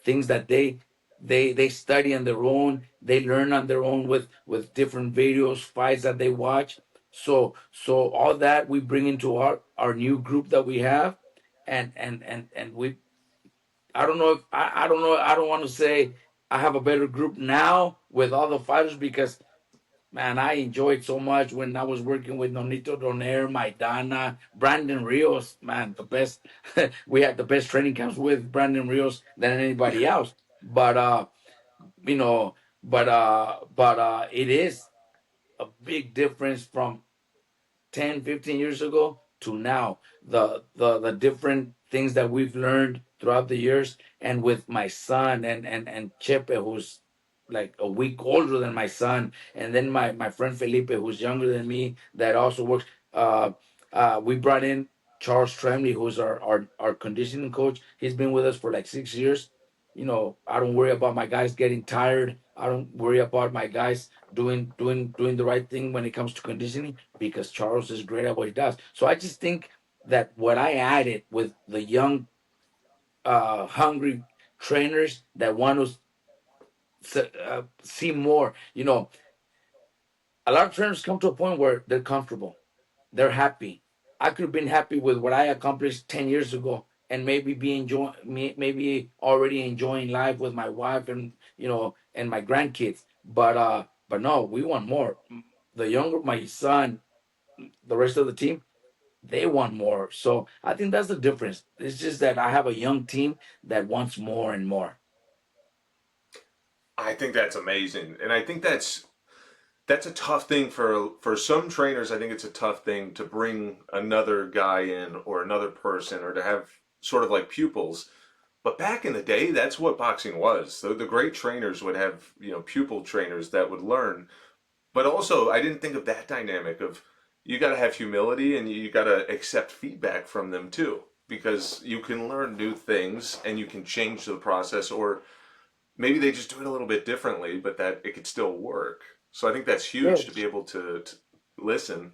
things that they study on their own. They learn on their own with different videos, fights that they watch. So all that we bring into our new group that we have, and we I don't know if I don't know. I don't want to say I have a better group now with all the fighters because man, I enjoyed so much when I was working with Nonito Donaire, Maidana, Brandon Rios. Man, the best. We had the best training camps with Brandon Rios than anybody else. But you know, but it is a big difference from 10, 15 years ago to now. The different things that we've learned throughout the years, and with my son and Chepe, who's like a week older than my son, and then my friend Felipe, who's younger than me, that also works. We brought in Charles Tremley, who's our conditioning coach. He's been with us for like 6 years. I don't worry about my guys getting tired. I don't worry about my guys doing the right thing when it comes to conditioning because Charles is great at what he does. So I just think that what I added with the young, hungry trainers that want to see more. A lot of trainers come to a point where they're comfortable, they're happy. I could have been happy with what I accomplished 10 years ago, and maybe maybe already enjoying life with my wife and and my grandkids. But no, we want more. The younger, my son, the rest of the team, they want more. So I think that's the difference. It's just that I have a young team that wants more and more. I think that's amazing, and I think that's a tough thing for some trainers. I think it's a tough thing to bring another guy in or another person or to have sort of like pupils. But back in the day, that's what boxing was. The great trainers would have, pupil trainers that would learn. But also, I didn't think of that dynamic of you got to have humility and you got to accept feedback from them too, because you can learn new things and you can change the process, or maybe they just do it a little bit differently, but that it could still work. So I think that's huge to be Yes, able to listen.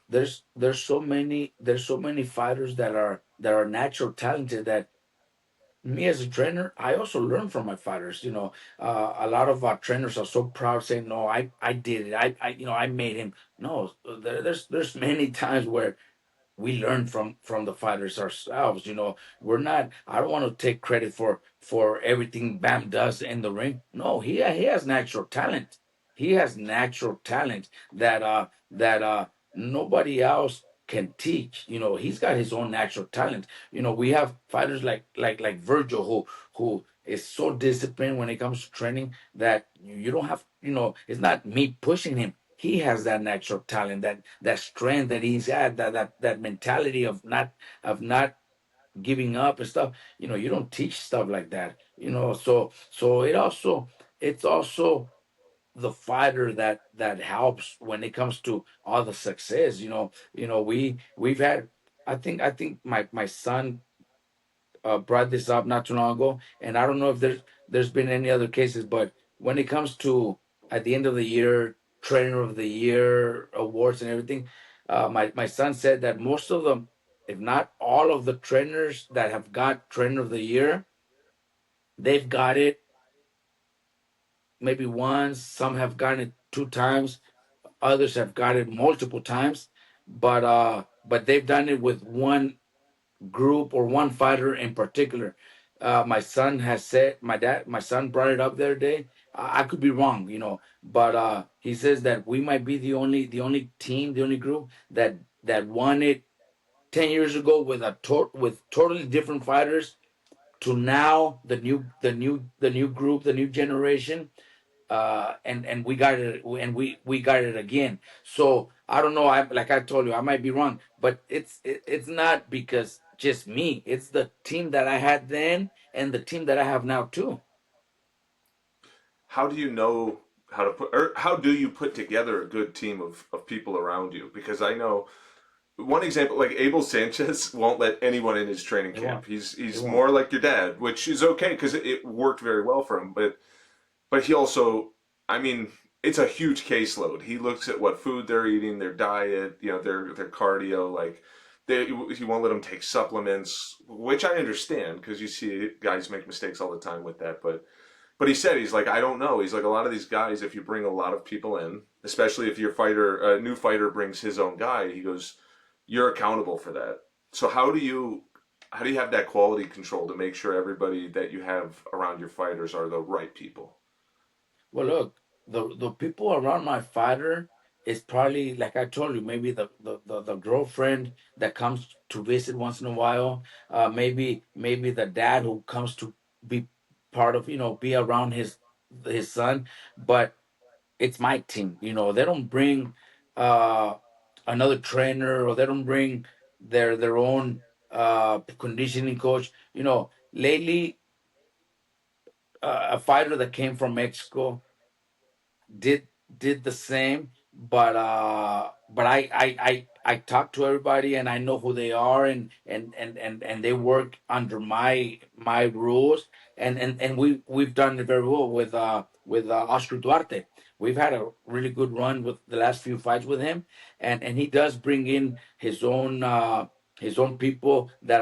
there's so many fighters that are natural talented that me as a trainer, I also learn from my fighters. A lot of our trainers are so proud, saying, "No, I did it. I made him." No, there's many times where we learn from the fighters ourselves. We're not. I don't want to take credit for everything Bam does in the ring. No, he has natural talent. He has natural talent that nobody else can teach. He's got his own natural talent. We have fighters like Virgil who is so disciplined when it comes to training that you don't have. It's not me pushing him. He has that natural talent, that strength that he's had, that mentality of not giving up and stuff. You don't teach stuff like that. So it's also the fighter that helps when it comes to all the success. We've had. I think my son brought this up not too long ago, and I don't know if there's been any other cases, but when it comes to at the end of the year, trainer of the year awards and everything, my son said that most of them, if not all of the trainers that have got trainer of the year, they've got it maybe once. Some have gotten it 2 times. Others have got it multiple times. But they've done it with one group or one fighter in particular. My son has said, my son brought it up the other day. I could be wrong, but he says that we might be the only team, the only group that won it 10 years ago with totally different fighters to now the new group, the new generation, and we got it, and we got it again. So I don't know. Like I told you, I might be wrong, but it's not because just me. It's the team that I had then and the team that I have now too. How do you know how to put, or how do you put together a good team of people around you? Because I know one example, like Abel Sanchez won't let anyone in his training It camp. won't. He's It he's won't. more like your dad, which is okay because it worked very well for him. But he also, I mean, it's a huge caseload. He looks at what food they're eating, their diet, their cardio. Like, he won't let them take supplements, which I understand because you see guys make mistakes all the time with that. But he said he's like, I don't know. He's like, a lot of these guys, if you bring a lot of people in, especially if a new fighter brings his own guy, he goes, you're accountable for that. So how do you have that quality control to make sure everybody that you have around your fighters are the right people? Well, look, the people around my fighter is probably like I told you, maybe the girlfriend that comes to visit once in a while, maybe the dad who comes to be part of, be around his son, but it's my team. They don't bring uh another trainer, or they don't bring their own conditioning coach. Lately, a fighter that came from Mexico did did the same, but I talk to everybody and I know who they are, and they work under my rules, and we've done it very well with Oscar Duarte. We've had a really good run with the last few fights with him, and he does bring in his own people that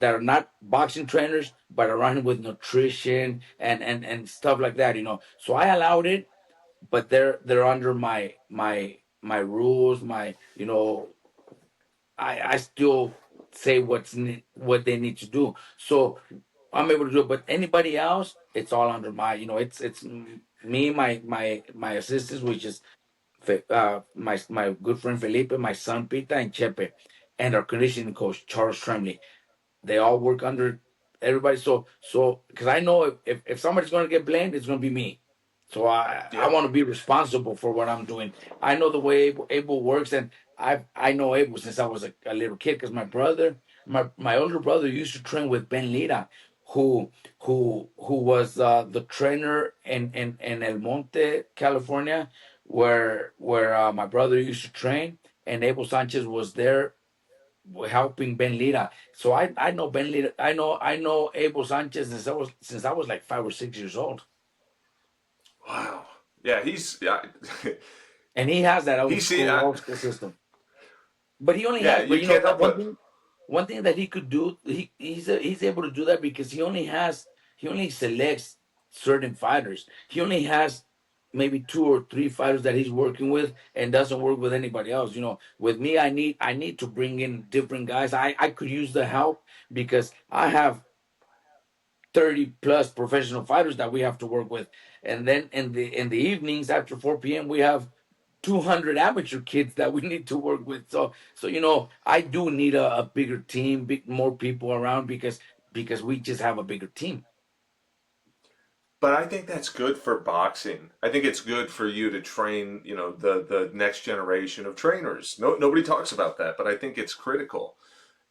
are not boxing trainers but are running with nutrition and stuff like that, so I allowed it, but they're under my rules, my I still say what they need to do, so I'm able to do it. But anybody else, it's all under my, it's me, my assistants, which is my good friend Felipe, my son Pita, and Chepe, and our conditioning coach Charles Tremley. They all work under everybody. So because I know if somebody's going to get blamed, it's going to be me. So I Yeah. want to be responsible for what I'm doing. I know the way Abel works, and I know Abel since I was a little kid. Because my older brother used to train with Ben Lira, who was the trainer in El Monte, California, where my brother used to train, and Abel Sanchez was there helping Ben Lira. So I know Ben Lira. I know Abel Sanchez since I was like 5 or 6 years old, Wow. Yeah, yeah, and he has that he's seen. old school system. But he only Yeah, has. But you can't that help but. one thing that he could do. He's able to do that because he only selects certain fighters. He only has maybe 2 or 3 fighters that he's working with, and doesn't work with anybody else. With me, I need to bring in different guys. I could use the help because I have 30 plus professional fighters that we have to work with, and then in the evenings after 4 p.m. we have 200 amateur kids that we need to work with. So I do need a bigger team, more people around, because we just have a bigger team. But I think that's good for boxing. I think it's good for you to train, the next generation of trainers. No, nobody talks about that, but I think it's critical.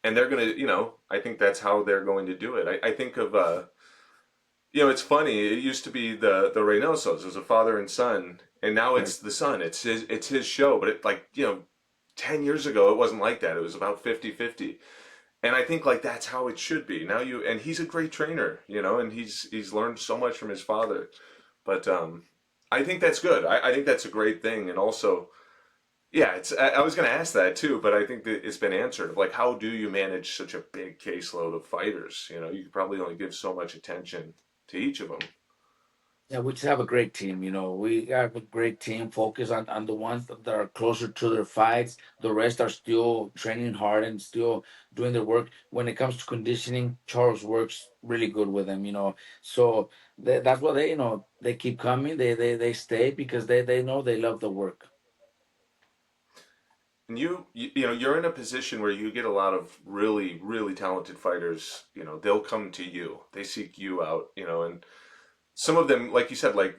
And they're gonna, I think that's how they're going to do it. I think of, it's funny. It used to be the Reynosos. It was a father and son, and now Right. it's the son. It's his show. But 10 years ago, it wasn't like that. It was about 50-50. And I think like that's how it should be. And he's a great trainer, and he's learned so much from his father. But I think that's good. I think that's a great thing. And also, yeah, I was going to ask that too, but I think that it's been answered. Like, how do you manage such a big caseload of fighters? You could probably only give so much attention to each of them. Yeah, we just have a great team. We have a great team. Focus on the ones that are closer to their fights. The rest are still training hard and still doing their work. When it comes to conditioning, Charles works really good with them. So that's why they keep coming. They stay because they know they love the work. And you're in a position where you get a lot of really, really talented fighters. They'll come to you. They seek you out. And some of them, like you said, like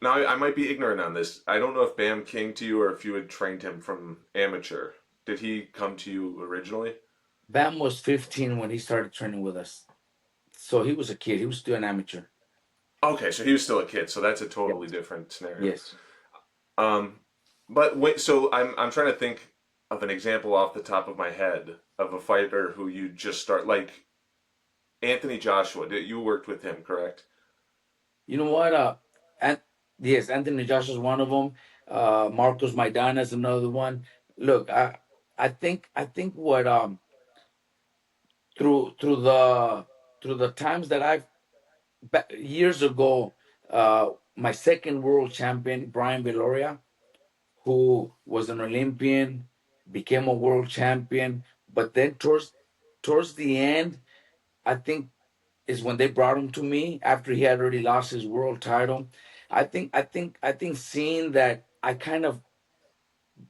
now I might be ignorant on this. I don't know if Bam came to you or if you had trained him from amateur. Did he come to you originally? Bam was 15 when he started training with us. So he was a kid. He was still an amateur. Okay, so he was still a kid, so that's a Yes. totally different scenario. Yes. Um, but wait, so I'm trying to think of an example off the top of my head of a fighter who you just start like Anthony Joshua. You worked with him, correct? You know what? And yes, Anthony Josh is one of them. Marcos Maidana is another one. Look, I think what through the times that years ago, my second world champion Brian Viloria, who was an Olympian, became a world champion, but then towards the end, I think is when they brought him to me after he had already lost his world title. I think seeing that I kind of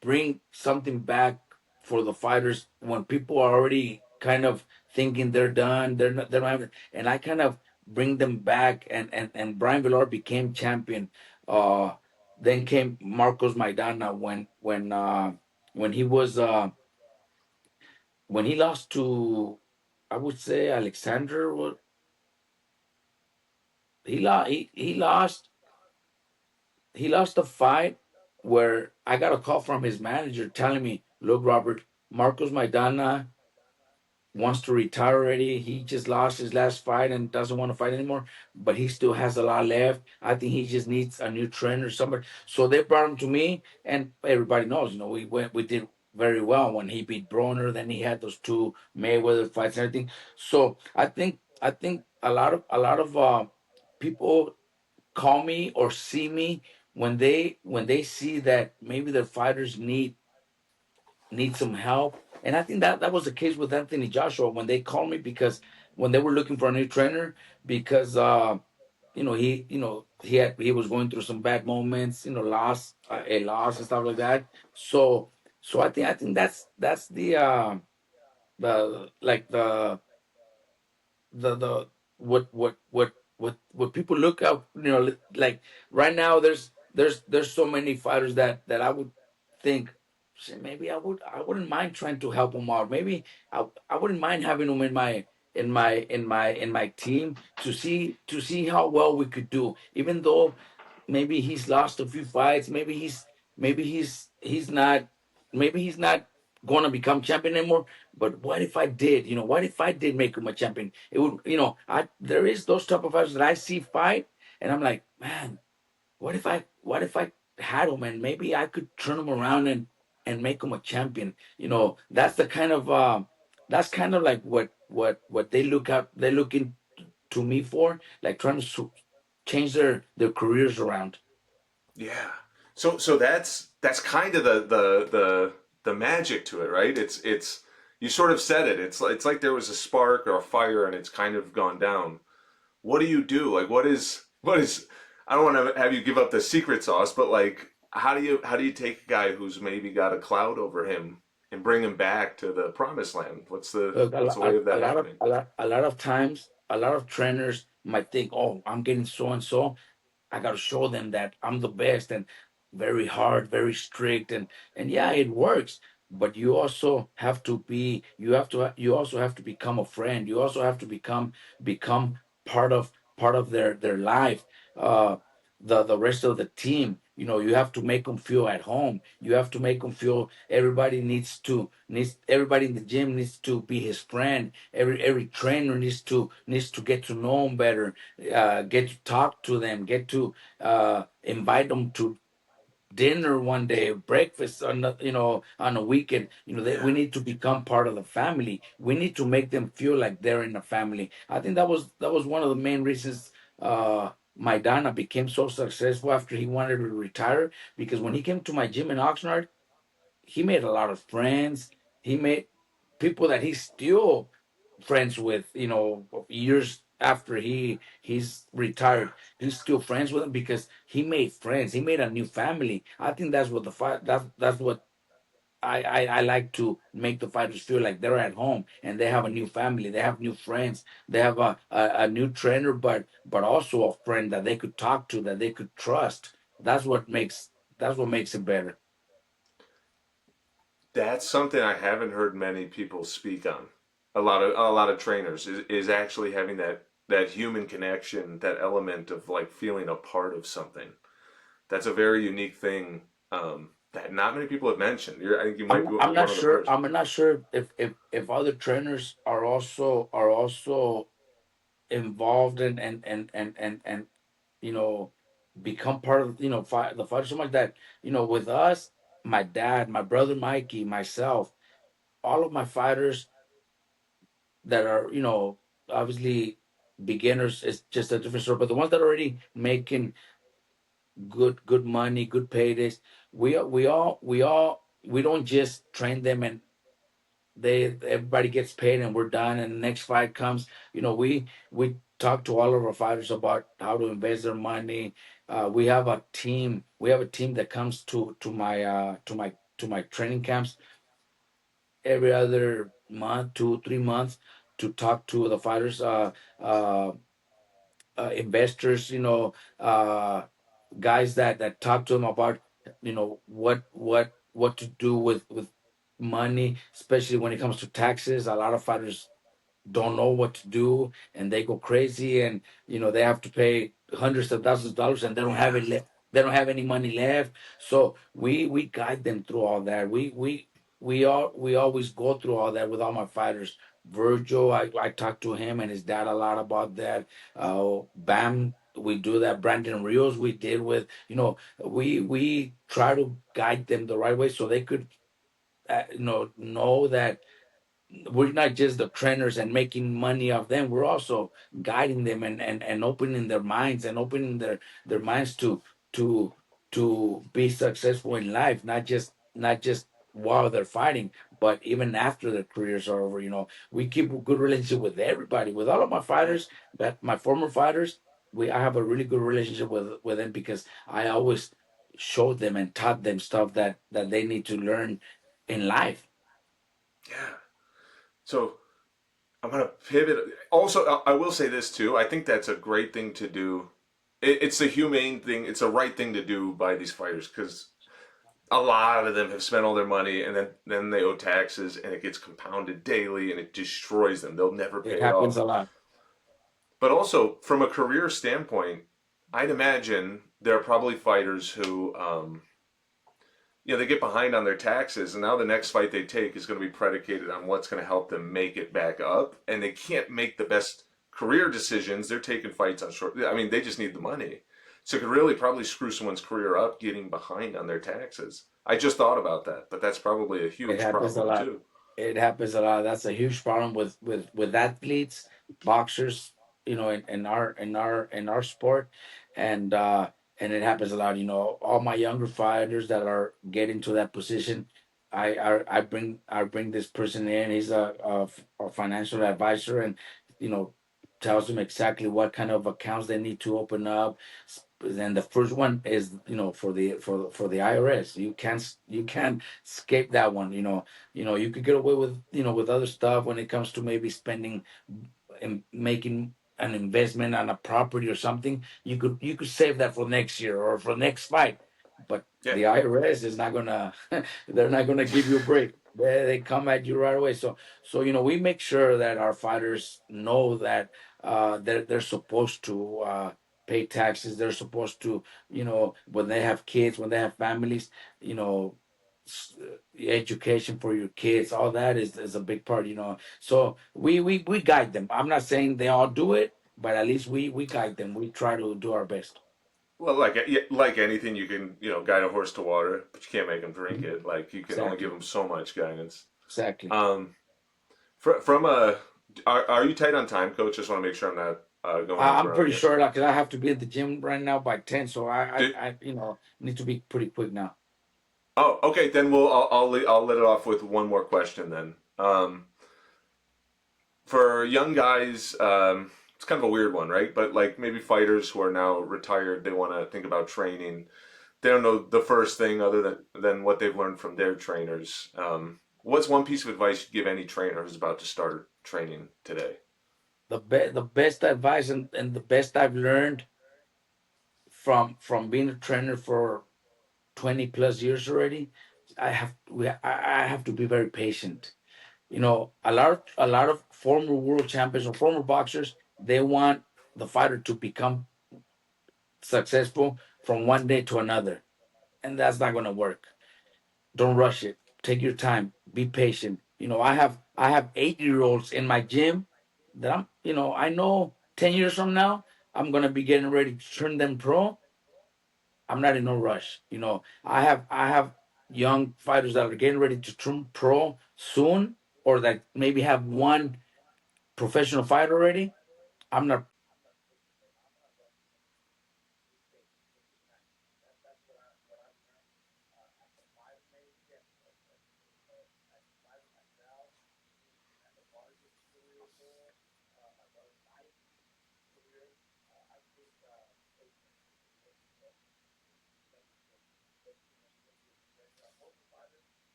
bring something back for the fighters when people are already kind of thinking they're done, they're not having, and I kind of bring them back, and Brian Villar became champion. Uh, then came Marcos Maidana when he was when he lost to, I would say, Alexander. What he lost the fight where I got a call from his manager telling me, "Look, Robert, Marcos Maidana wants to retire already. He just lost his last fight and doesn't want to fight anymore, but he still has a lot left. I think he just needs a new trainer, somebody." So they brought him to me, and everybody knows, we did very well when he beat Broner. Then he had those two Mayweather fights and everything. So I think a lot of people call me or see me when they see that maybe their fighters need some help. And I think that was the case with Anthony Joshua when they called me, because when they were looking for a new trainer, because he was going through some bad moments, loss, a loss and stuff like that. So I think that's the like the what people look up, like right now there's so many fighters that I would think, "Shit, maybe I wouldn't mind trying to help them out. Maybe I wouldn't mind having them in my team to see how well we could do, even though maybe he's lost a few fights. Maybe he's not going to become champion anymore. But what if I did? What if I did make him a champion? It would, I there is those type of fighters that I see fight, and I'm like, man, what if I had him, and maybe I could turn him around and make him a champion. That's kind of like what they're looking to me for, like trying to change their careers around. Yeah. So that's kind of the magic to it, right? It's you sort of said it. It's like there was a spark or a fire and it's kind of gone down. What do you do? Like what is I don't want to have you give up the secret sauce, but like how do you take a guy who's maybe got a cloud over him and bring him back to the promised land? What's the Look, what's the way of a that lot of happening? a lot of times, a lot of trainers might think, "Oh, I'm getting so and so. I got to show them that I'm the best," and very hard, very strict, and yeah, it works. But you also have to become a friend. You also have to become part of their life. Uh, the rest of the team. You have to make them feel at home. You have to make them feel everybody in the gym needs to be his friend. Every trainer needs to get to know him better, get to talk to them, get to invite them to dinner one day, breakfast on a weekend. We Yeah. need to become part of the family. We need to make them feel like they're in the family. I think that was one of the main reasons Maidana became so successful after he wanted to retire, because when he came to my gym in Oxnard, he made a lot of friends. He made people that he's still friends with, years after he's retired. He's still friends with them because he made friends. He made a new family. I think that's what the fight. That's what I like to make the fighters feel like they're at home and they have a new family. They have new friends. They have a new trainer, but also a friend that they could talk to, that they could trust. That's what makes it better. That's something I haven't heard many people speak on. A lot of trainers is actually having that human connection, that element of like feeling a part of something. That's a very unique thing that not many people have mentioned. I think you might I'm be I'm not one of the sure. first. I'm not sure if other trainers are also involved and you know become part of the fight or something like that. With us, my dad, my brother Mikey, myself, all of my fighters that are obviously beginners is just a different story. But the ones that are already making good money, good paydays, we don't just train them and everybody gets paid and we're done and the next fight comes. We talk to all of our fighters about how to invest their money. We have a team that comes to my training camps every other month, 2 3 months, to talk to the fighters, uh, investors, guys that talk to them about what to do with money, especially when it comes to taxes. A lot of fighters don't know what to do and they go crazy, and they have to pay hundreds of thousands of dollars and they don't have Yeah. it left. they don't have any money left. So we guide them through all that. We always go through all that with all my fighters. Virgil, I talk to him and his dad a lot about that. Bam, we do that. Brandon Rios, we did with, we try to guide them the right way so they could know that we're not just the trainers and making money off them. We're also guiding them and opening their minds and opening their minds to to be successful in life, not just while they're fighting, but even after their careers are over. We keep a good relationship with everybody, with all of my Yeah. fighters, that my former fighters. I have a really good relationship with them because I always showed them and taught them stuff that they need to learn in life. Yeah. So I'm gonna pivot. Also, I will say this too. I think that's a great thing to do. It's a humane thing. It's a right thing to do by these fighters because a lot of them have spent all their money and then they owe taxes and it gets compounded daily and it destroys them. They'll never It pay it happens off. a lot. But also from a career standpoint, I'd imagine there are probably fighters who they get behind on their taxes, and now the next fight they take is going to be predicated on what's going to help them make it back up, and they can't make the best career decisions. They're taking fights on short. I mean, they just need the money, so it could really probably screw someone's career up getting behind on their taxes. I just thought about that, but that's probably a It huge happens a problem lot. too. It happens a lot. That's a huge problem with athletes, boxers, in our sport, and it happens a lot. All my younger fighters that are getting to that position, I bring this person in. He's a financial advisor, and you know tells them exactly what kind of accounts they need to open up. Then the first one is for the IRS. You can't escape that one. You could get away with other stuff when it comes to maybe spending and making an investment on a property or something. You could save that for next year or for next fight, but Yeah. the IRS is not gonna they're not gonna give you a break. They come at you right away. So we make sure that our fighters know that they're supposed to pay taxes. They're supposed to, when they have kids, when they have families, you know education for your kids, all that is a big part. So we guide them. I'm not saying they all do it, but at least we guide them. We try to do our best. Well, like anything, you can guide a horse to water, but you can't make them drink Mhm. it. Like you can only give Exactly. them so much guidance. Exactly. Um, from a, are you tight on time, coach? Just want to make sure I'm not going I'm over on pretty you. sure, because I have to be at the gym right now by 10, so Do, I need to be pretty quick now. oh, okay. Then I'll let it off with one more question then. For young guys, it's kind of a weird one, right? But like maybe fighters who are now retired, they want to think about training. They don't know the first thing other than what they've learned from their trainers. What's one piece of advice you give any trainer who's about to start training today? The best advice and the best I've learned from being a trainer for 20 plus years already, I have to be very patient. A lot of former world champions or former boxers, they want the fighter to become successful from one day to another, and that's not going to work. Don't rush it. Take your time. Be patient. I have 8-year-olds in my gym that I know 10 years from now I'm going to be getting ready to turn them pro. I'm not in no rush. I have young fighters that are getting ready to turn pro soon, or that maybe have one professional fight already. I'm not.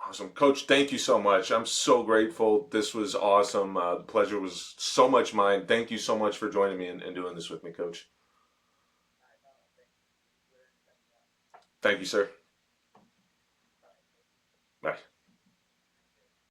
Awesome, coach. Thank you so much. I'm so grateful. This was awesome. The pleasure was so much mine. Thank you so much for joining me and doing this with me, coach. Thank you, sir. Bye.